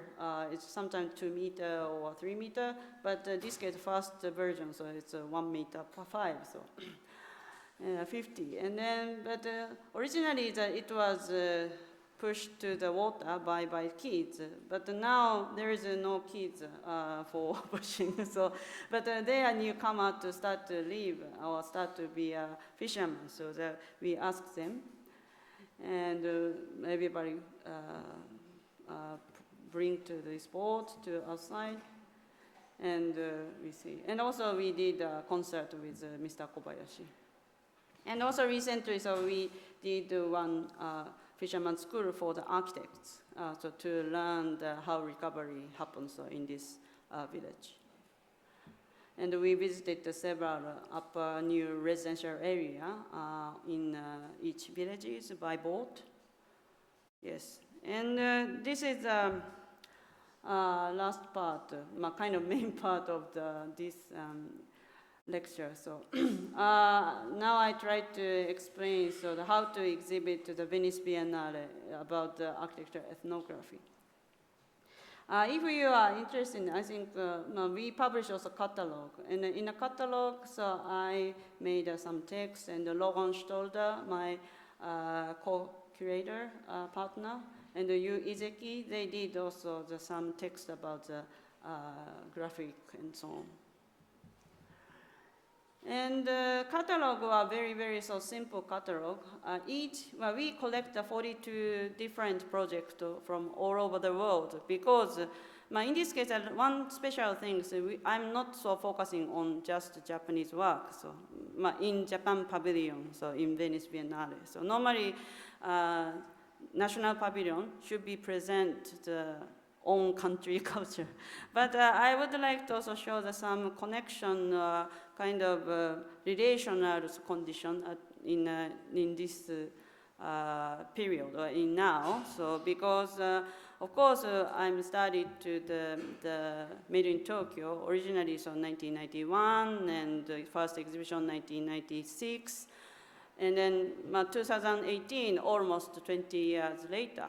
It's sometimes 2 meter or 3 meter, but this case first version, so it's 1 meter per 5, so 50. And then, but originally it was pushed to the water by kids. But now there is no kids for pushing. So, but they are newcomer to start to live or start to be a fisherman. So that we ask them, and everybody bring to this boat to outside, and we see. And also we did a concert with Mr. Kobayashi. And also recently, so we did one fisherman school for the architects, so to learn how recovery happens in this village. And we visited several upper new residential area in each villages by boat. Yes, and this is the last part, kind of main part of this lecture. So now I try to explain how to exhibit the Venice Biennale about the architecture ethnography. If you are interested, I think we publish also catalog, and in a catalog, so I made some text, and Logan Stolder, my co-curator partner, and Yu Izeki, they did also some text about the graphic and so on. And the catalog are very so simple catalog. We collect 42 different projects from all over the world, because in this case, one special thing is I'm not so focusing on just Japanese work. So in Japan Pavilion, so in Venice Biennale. So normally, National Pavilion should be present the own country culture. But I would like to also show some connection, kind of relational condition in this period or in now. So because of course I'm studied to the made in Tokyo originally, so 1991, and the first exhibition 1996, and then 2018, almost 20 years later.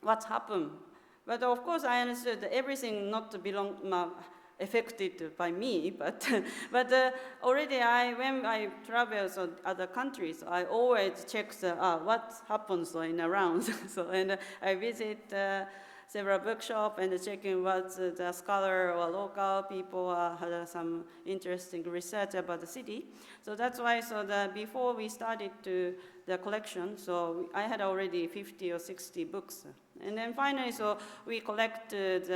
What's happened? But of course, I understood that everything not affected by me, but already when I travel to other countries, I always check what happens in around. So, and I visit several bookshops and checking what the scholar or local people had some interesting research about the city. So that's why, before we started the collection, so I had already 50 or 60 books. And then finally, so we collected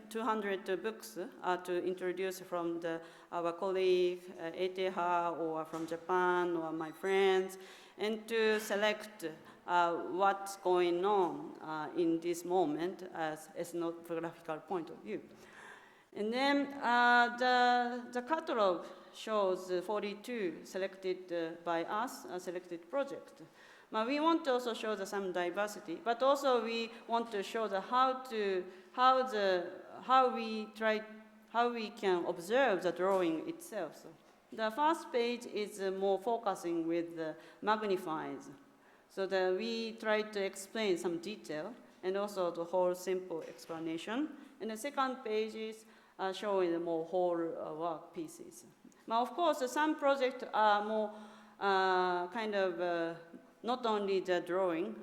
200 books to introduce from our colleague, Eteha, or from Japan, or my friends, and to select what's going on in this moment as ethnographical point of view. And then the catalog shows 42 selected by us, selected project. We want to also show some diversity, but also we want to show how we can observe the drawing itself. So the first page is more focusing with the magnifies, so that we try to explain some detail and also the whole simple explanation. And the second page is showing the more whole work pieces. Now, of course, some projects are more kind of not only the drawing,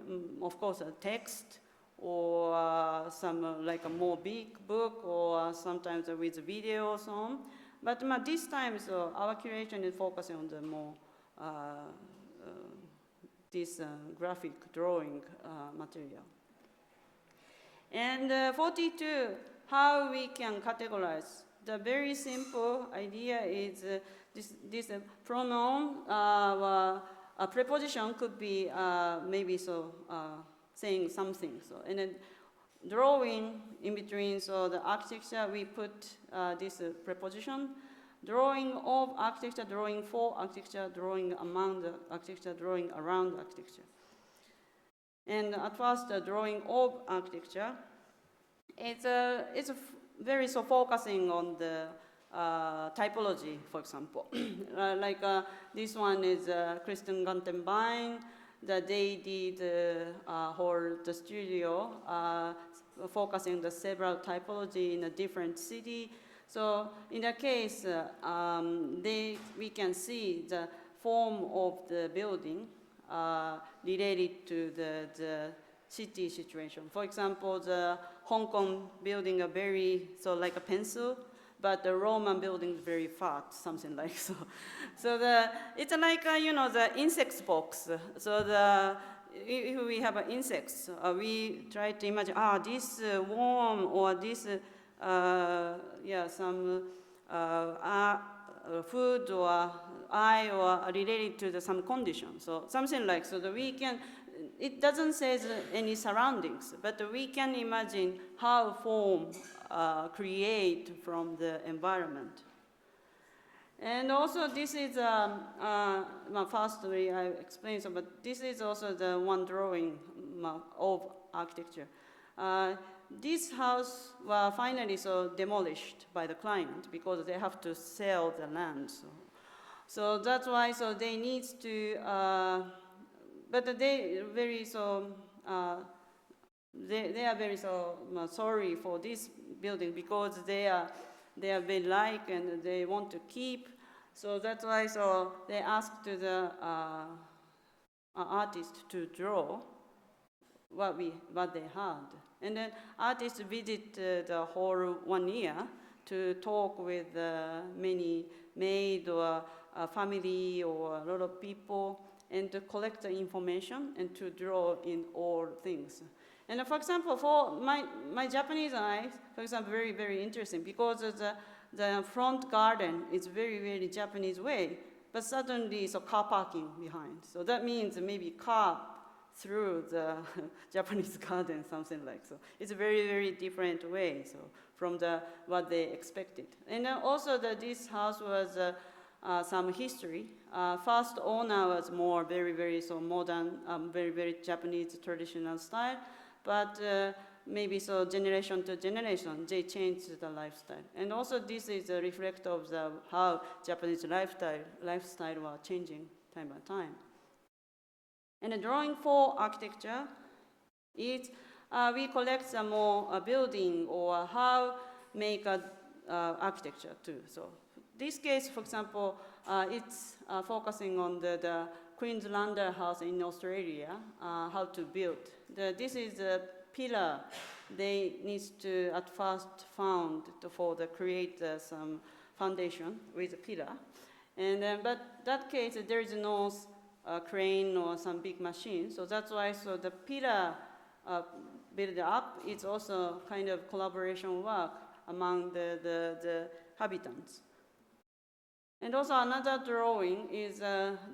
of course, a text, or some like a more big book, or sometimes with video or so on. But this time, so our curation is focusing on the more this graphic drawing material. And 42, how we can categorize. The very simple idea is this pronoun, a preposition could be maybe saying something. So, and then drawing in between, so the architecture, we put this preposition. Drawing of architecture, drawing for architecture, drawing among the architecture, drawing around architecture. And at first, the drawing of architecture, it's very focusing on the typology, for example. Like this one is Kristen Gantenbein, that they did the studio focusing the several typology in a different city. So in that case, we can see the form of the building related to city situation. For example, the Hong Kong building are very, so like a pencil, but the Roman building is very fat, something like so. So it's like, the insects box. So if we have insects, we try to imagine, this worm or this, some food or eye or related to some condition. So something like, so that we can, it doesn't say any surroundings, but we can imagine how form create from the environment. And also this is, firstly I explained, but this is also the one drawing of architecture. This house was finally demolished by the client because they have to sell the land. So that's why they need to, but they very they are very sorry for this building because they are very like and they want to keep. So that's why they asked to the artist to draw what they had. And then artists visit the hall 1 year to talk with many maid or family or a lot of people and to collect the information and to draw in all things. And for example, for my Japanese eyes, for example, very, very interesting because the front garden is very, very Japanese way, but suddenly it's a car parking behind. So that means maybe car through the Japanese garden, something like so. It's a very, very different way from what they expected. And also this house was some history. First owner was more very, very modern, very, very Japanese traditional style, but maybe generation to generation, they changed the lifestyle. And also this is a reflect of how Japanese lifestyle was changing time by time. And the drawing for architecture is we collect some more building or how make architecture too. So this case, for example, it's focusing on the Queenslander house in Australia, how to build. This is a pillar they need to at first found for create some foundation with a pillar. And but that case, there is no crane or some big machine. So that's why the pillar build up, it's also kind of collaboration work among the habitants. And also another drawing is,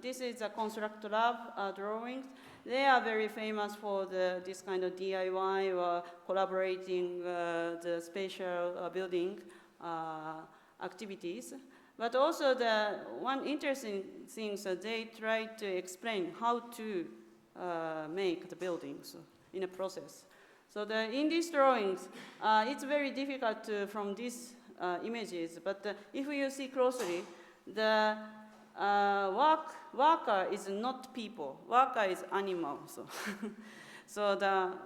this is a Construct Lab drawings. They are very famous for this kind of DIY or collaborating the spatial building activities. But also the one interesting thing is that they try to explain how to make the buildings in a process. So in these drawings, it's very difficult from these images, but if you see closely, the worker is not people, worker is animal. So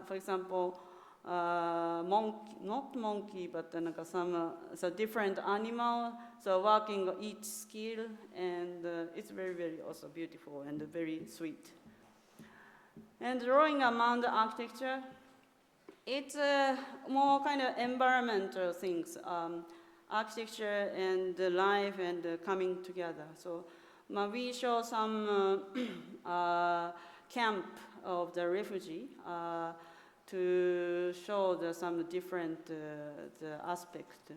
for example, not monkey, but some different animal, so working each skill, and it's very, very also beautiful and very sweet. And drawing among the architecture, it's more kind of environmental things, architecture and life and coming together. So we show some camp of the refugee to show some different the aspect.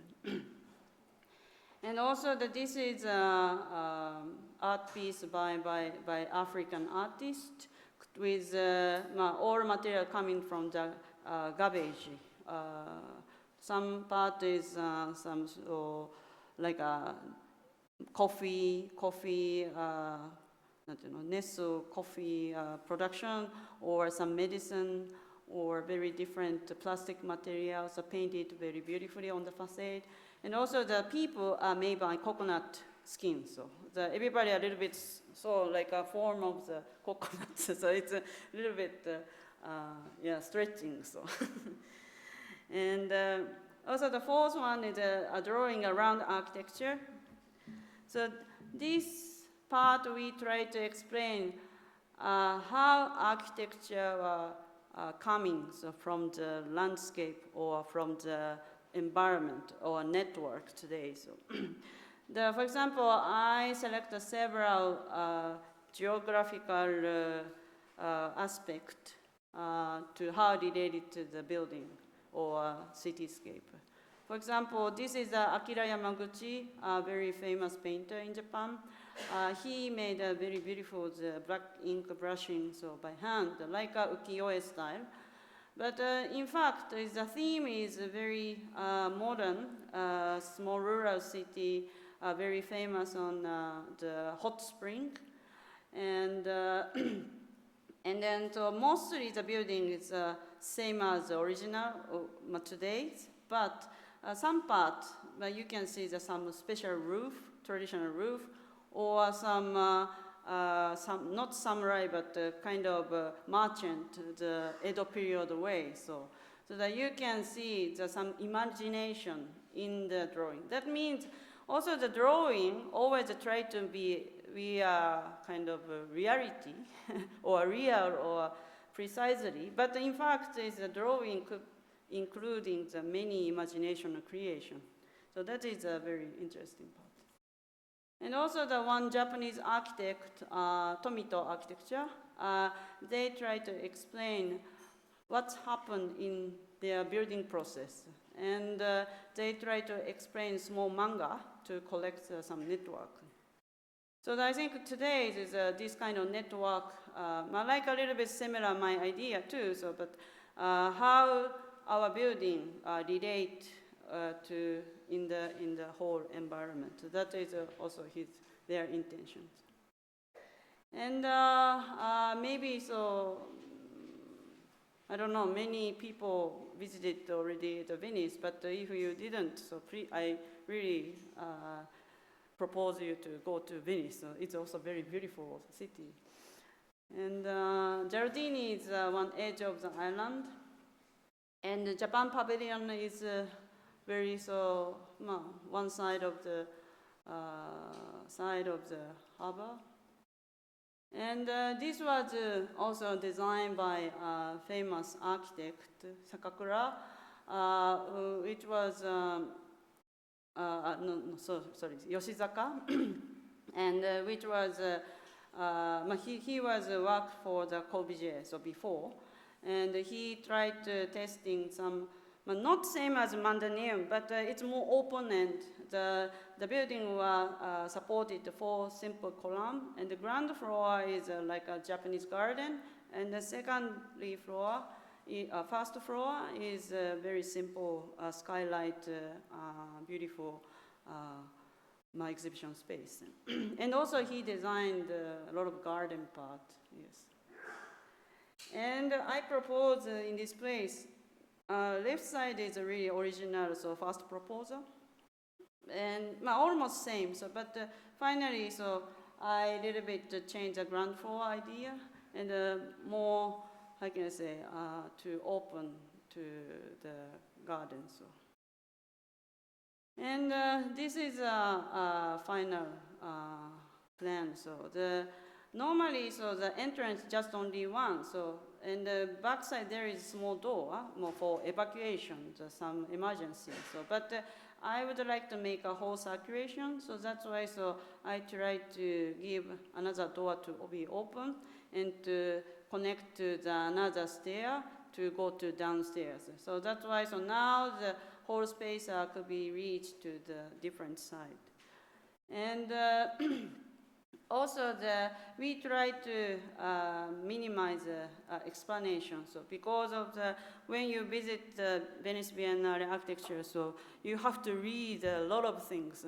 And also this is art piece by African artist with all material coming from the garbage. Some part is some like coffee, Nestle coffee production, or some medicine, or very different plastic materials are painted very beautifully on the facade. And also the people are made by coconut skin. So everybody a little bit like a form of the coconut. So it's a little bit stretching. So and also the fourth one is a drawing around architecture. So this part we try to explain how architecture coming from the landscape or from the environment or network today. So, for example, I select several geographical aspect to how related to the building or cityscape. For example, this is Akira Yamaguchi, a very famous painter in Japan. He made a very beautiful black ink brushing so by hand, like a ukiyo-e style. But in fact, the theme is a very modern, small rural city, very famous on the hot spring. And, and then so mostly the building is same as the original today's, but some part, you can see some special roof, traditional roof, or some not samurai, but kind of merchant, the Edo period way. So that you can see some imagination in the drawing. That means also the drawing always try to be kind of reality or real or precisely, but in fact is a drawing including the many imagination and creation. So that is a very interesting part. And also the one Japanese architect, Tomito Architecture, they try to explain what's happened in their building process. And they try to explain small manga to collect some network. So I think today is this kind of network, like a little bit similar my idea too, so, but how our building relate to in the whole environment. So that is also their intentions. And maybe so, I don't know, many people visited already the Venice, but if you didn't, so I really propose you to go to Venice. So it's also a very beautiful city. And Giardini is one edge of the island. And the Japan Pavilion is very so one side of the harbor. And this was also designed by a famous architect, Sakakura, which was Yoshizaka, and which was he was worked for the Corbusier so before. And he tried testing some, not same as Mandaneum, but it's more open and the building was supported 4 simple columns, and the ground floor is like a Japanese garden, and the secondary floor, first floor is a very simple skylight, beautiful my exhibition space. And also he designed a lot of garden part, yes. And I propose in this place, left side is really original, so first proposal, and almost same. So, but finally, so I little bit change the ground floor idea and more, how can I say, to open to the garden. So, and this is a final plan. So normally, so the entrance just only one. So, and the back side there is a small door more for evacuation, some emergency. So, but I would like to make a whole circulation. So that's why. So I try to give another door to be open and to connect to another stair to go to downstairs. So that's why. So now the whole space could be reached to the different side, and. Also, we try to minimize explanation. So, because of when you visit the Venice Biennale architecture, so you have to read a lot of things.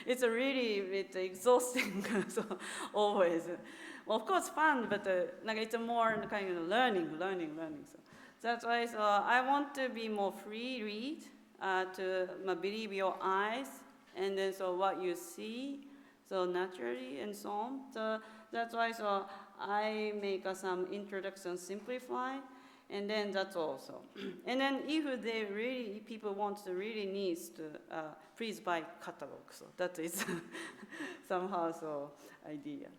It's really exhausting. So, always, well, of course, fun, but like it's a more kind of learning. So, that's why. So, I want to be more free read to believe your eyes, and then so what you see. So naturally and so on. So that's why so I make some introduction simplify, and then that's also. And then if people want to really needs to please buy catalog. So that is somehow so idea.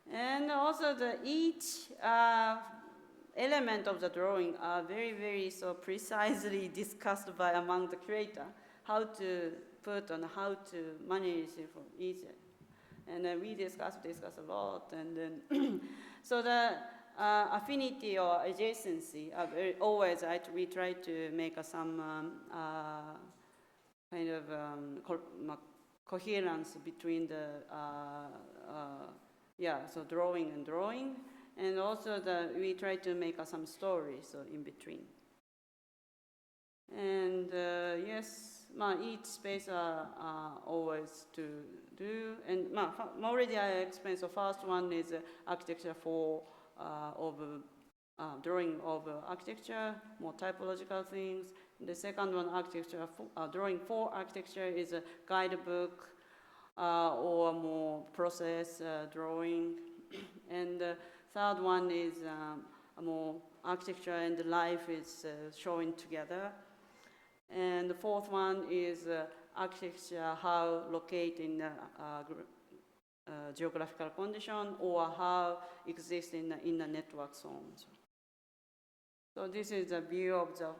And also each element of the drawing are very, very so precisely discussed by among the creator, how to put and how to manage it for each. And then we discuss a lot, and then so the affinity or adjacency always we try to make some kind of coherence between the so drawing, and also we try to make some stories so in between. And yes. Each space always to do, and already I explained. So first one is architecture for drawing of architecture, more typological things. And the second one, architecture drawing for architecture, is a guidebook or more process drawing. And the third one is more architecture and life is showing together. And the fourth one is architecture, how locate in geographical condition or how exist in the network zones. So this is a view of the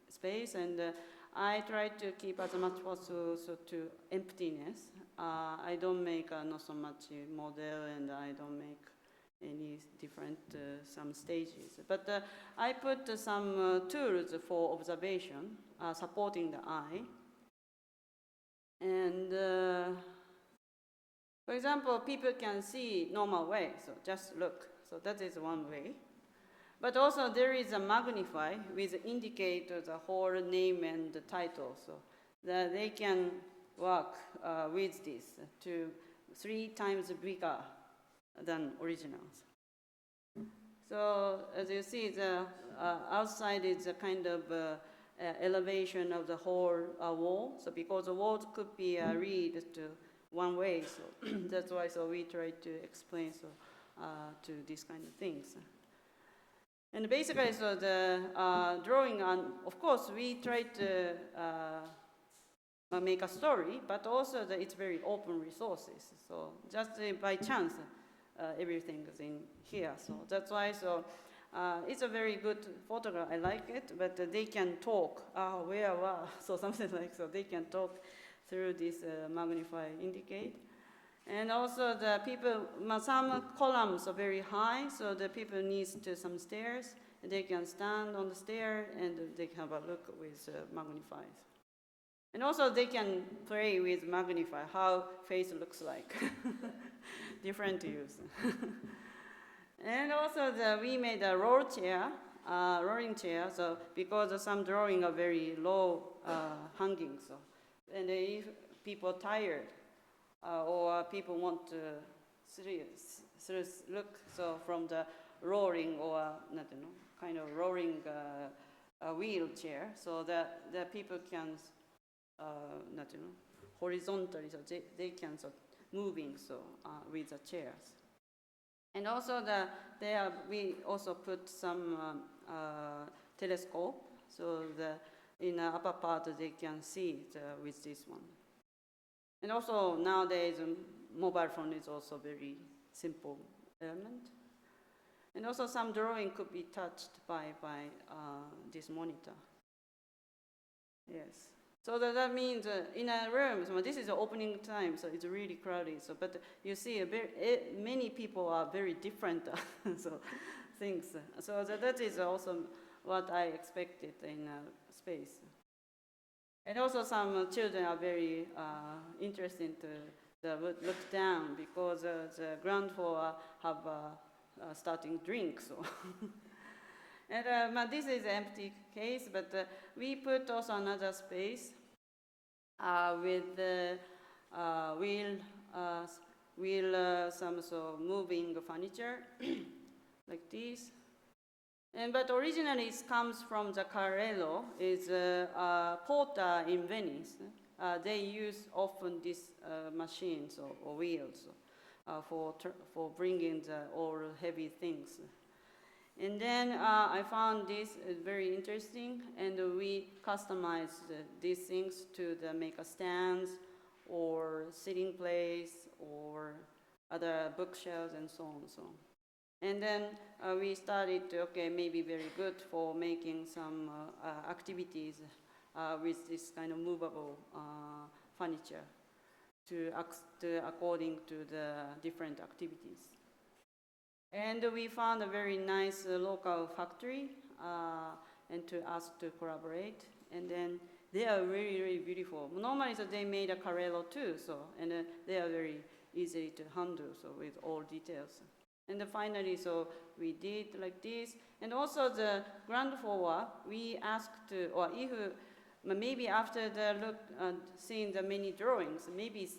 space, and I try to keep as much possible to emptiness. I don't make not so much model, and I don't make any different some stages, but I put some tools for observation supporting the eye. And for example, people can see normal way, so just look. So that is one way. But also there is a magnify with indicate the whole name and the title, so that they can work with this to 3 times bigger than originals. So as you see, the outside is a kind of elevation of the whole wall. So because the walls could be read to one way, so that's why we try to explain to these kind of things. And basically, so the drawing, of course, we try to make a story, but also it's very open resources. So just by chance, everything is in here. So that's why it's a very good photograph. I like it, but they can talk. Where? So something like so. They can talk through this magnify indicate. And also the people, some columns are very high, so the people need some stairs. They can stand on the stair and they can have a look with magnifies. And also they can play with magnify, how face looks like. Different use. And also we made a rolling chair, so because some drawing are very low hanging, so and if people tired or people want to look, so from the rolling or kind of rolling wheelchair, so that the people can horizontally, so they can moving with the chairs. And also we also put some telescope, so in the upper part they can see it with this one. And also nowadays mobile phone is also very simple element. And also some drawing could be touched by this monitor. Yes. So that means in a room, so this is the opening time, so it's really crowded. So, but you see, many people are very different things. So that is also what I expected in space. And also some children are very interested to look down because the ground floor have starting drink. So. And this is an empty case, but we put also another space with the some moving furniture like this. But originally it comes from the Carrello, is a porter in Venice. They use often these machines or wheels for bringing all heavy things. And then I found this very interesting, and we customized these things to make a stands or sitting place or other bookshelves and so on. And then we started to, okay, maybe very good for making some activities with this kind of movable furniture to according to the different activities. And we found a very nice local factory and to ask to collaborate. And then they are really, really beautiful. Normally, so they made a Carrello too, so, and they are very easy to handle, so with all details. And then finally, so we did like this. And also the ground floor, we asked to, or if, maybe after the look, seeing the many drawings, maybe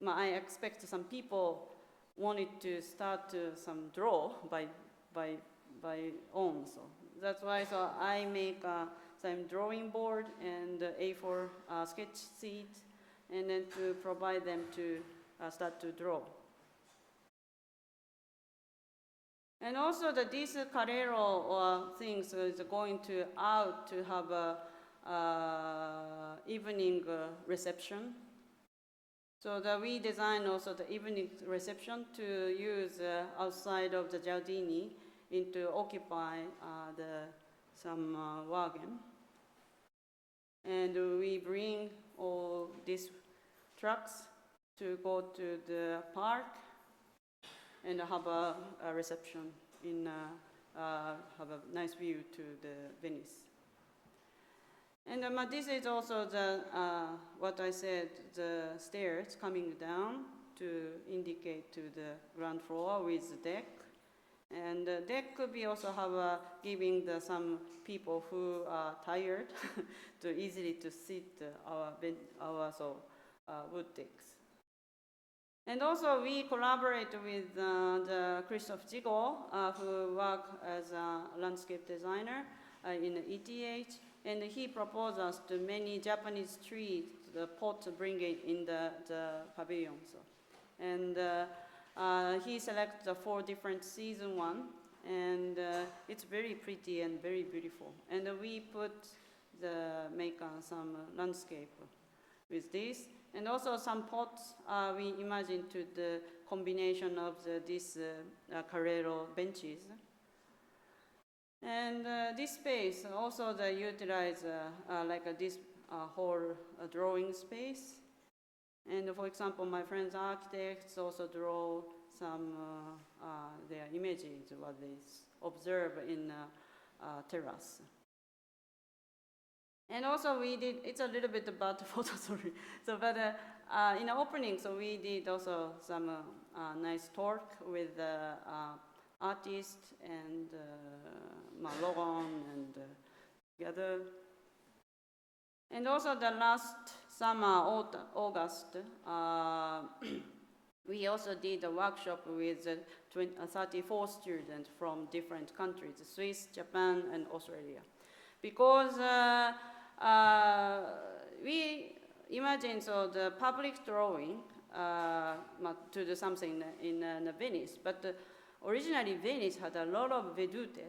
I expect some people wanted to start some draw by own. So that's why so I make some drawing board and A4 sketch sheet, and then to provide them to start to draw. And also this Carrero things is going to out to have a evening reception. So that we design also the evening reception to use outside of the Giardini to occupy some wagon. And we bring all these trucks to go to the park and have a reception in have a nice view to the Venice. And this is also the what I said, the stairs coming down to indicate to the ground floor with the deck. And the deck could be also have giving some people who are tired to easily to sit our wood decks. And also we collaborate with the Christoph Ziegel, who work as a landscape designer in ETH, and he proposed us to many Japanese trees, the pot bringing in the pavilion. So. And he selected 4 different season one, and it's very pretty and very beautiful. And we make some landscape with this. And also some pots we imagined to the combination of this Carrero benches. And this space also they utilize like this whole drawing space. And for example, my friends architects also draw some their images, what they observe in terrace. And also we did, it's a little bit about the photo, sorry. So, but in the opening, so we did also some nice talk with artists and Logan and together. And also the last summer, August, we also did a workshop with 34 students from different countries, Swiss, Japan, and Australia. Because we imagine so the public drawing to do something in Venice, but originally Venice had a lot of vedute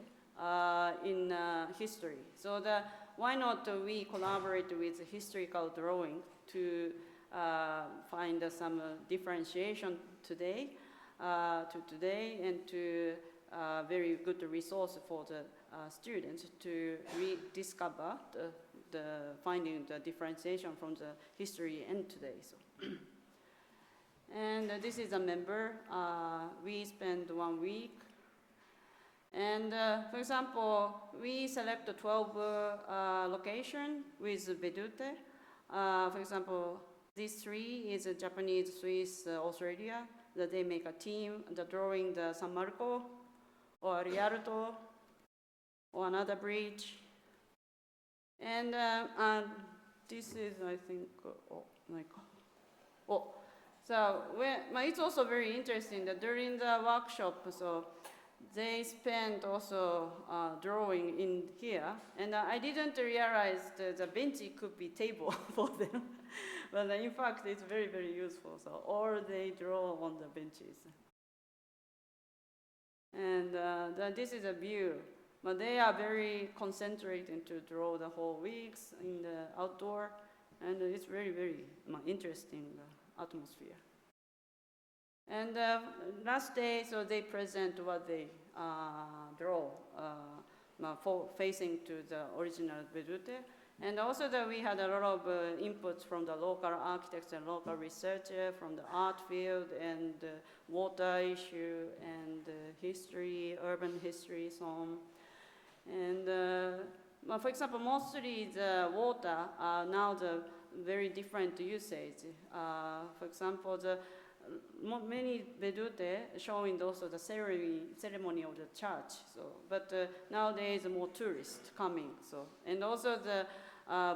in history. So why not we collaborate with historical drawing to find some differentiation today, and to very good resource for the students to rediscover finding the differentiation from the history and today. So. And this is a member. We spent 1 week. And for example, we select 12 location with vedute. For example, these 3 is a Japanese, Swiss, Australia, that they make a team, the drawing the San Marco, or Rialto, or another bridge. And this is, I think, oh my God. Oh, so it's also very interesting that during the workshop, so they spent also drawing in here, and I didn't realize the bench could be table for them, but in fact it's very, very useful. So or they draw on the benches. And this is a view, but they are very concentrated to draw the whole weeks in the outdoor, and it's very, very interesting atmosphere. And last day, so they present what they draw, facing to the original vedute. And also that we had a lot of inputs from the local architects and local researchers from the art field and water issue and history, urban history, so on. And for example, mostly the water are now the very different usage. For example, the many vedute showing also the ceremony of the church. So, but nowadays more tourists coming. So, and also the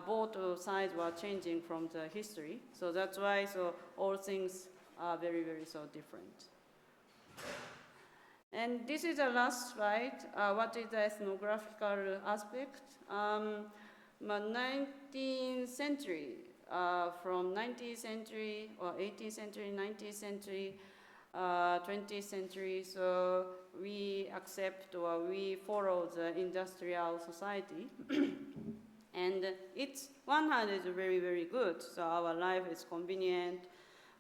boat size were changing from the history. So that's why so all things are very so different. And this is the last slide. What is the ethnographical aspect? 19th century. From 19th century or 18th century, 19th century, 20th century, so we accept or we follow the industrial society. And it's one hand is very good, so our life is convenient.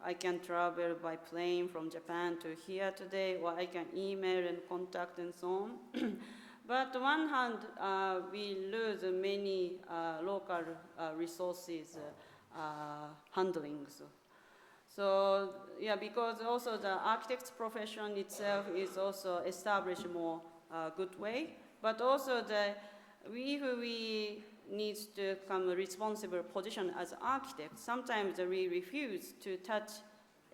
I can travel by plane from Japan to here today, or I can email and contact and so on. But on one hand, we lose many local resources handling. So yeah, because also the architect's profession itself is also established more good way, but also we need to come a responsible position as architects. Sometimes we refuse to touch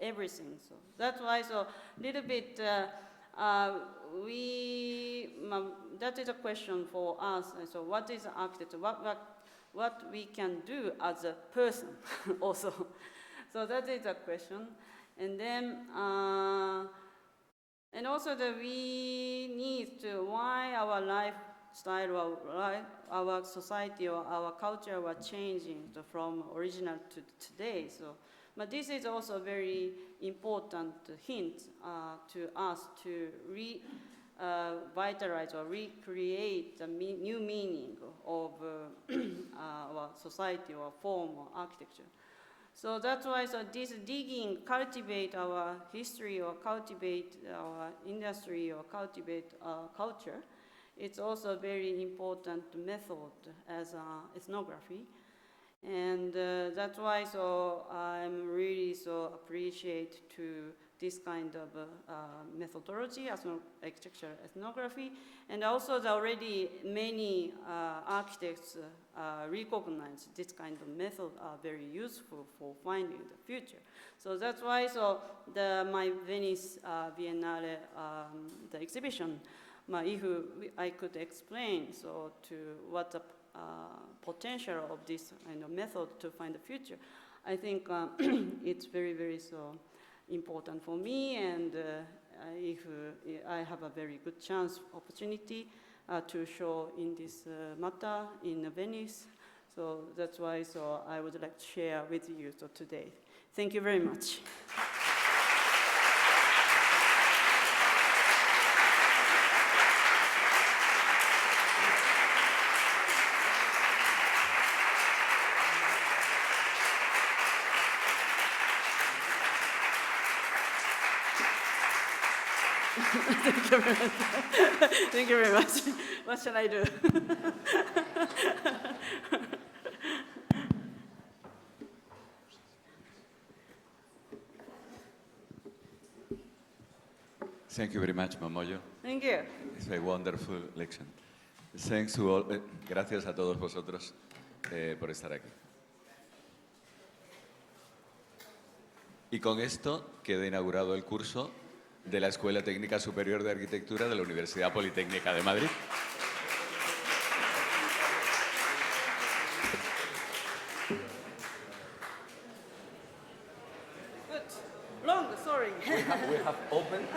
everything. So that's why so little bit that is a question for us. And so what is architect? What we can do as a person also. So that is a question. And then, and also that we need to, why our lifestyle or our society or our culture were changing from original to today. So, but this is also a very important hint to us to vitalize or recreate the new meaning of our society or form or architecture. So that's why so this digging, cultivate our history or cultivate our industry or cultivate our culture, it's also a very important method as ethnography. And that's why so I'm really so appreciate to this kind of methodology, architecture ethnography, and also already many architects recognize this kind of method are very useful for finding the future. So that's why so my Venice Biennale, the exhibition, if I could explain so to what the potential of this kind of method to find the future, I think it's very so important for me, and if I have a very good chance, opportunity to show in this matter in Venice. So that's why so I would like to share with you so today. Thank you very much. Thank you very much. Thank you very much. What shall I do? Thank you very much, Momoyo. Thank you. It's a wonderful lecture. Thanks to all. Gracias a todos vosotros por estar aquí. Y con esto queda inaugurado el curso de la Escuela Técnica Superior de Arquitectura de la Universidad Politécnica de Madrid. Good. Long, sorry. We have opened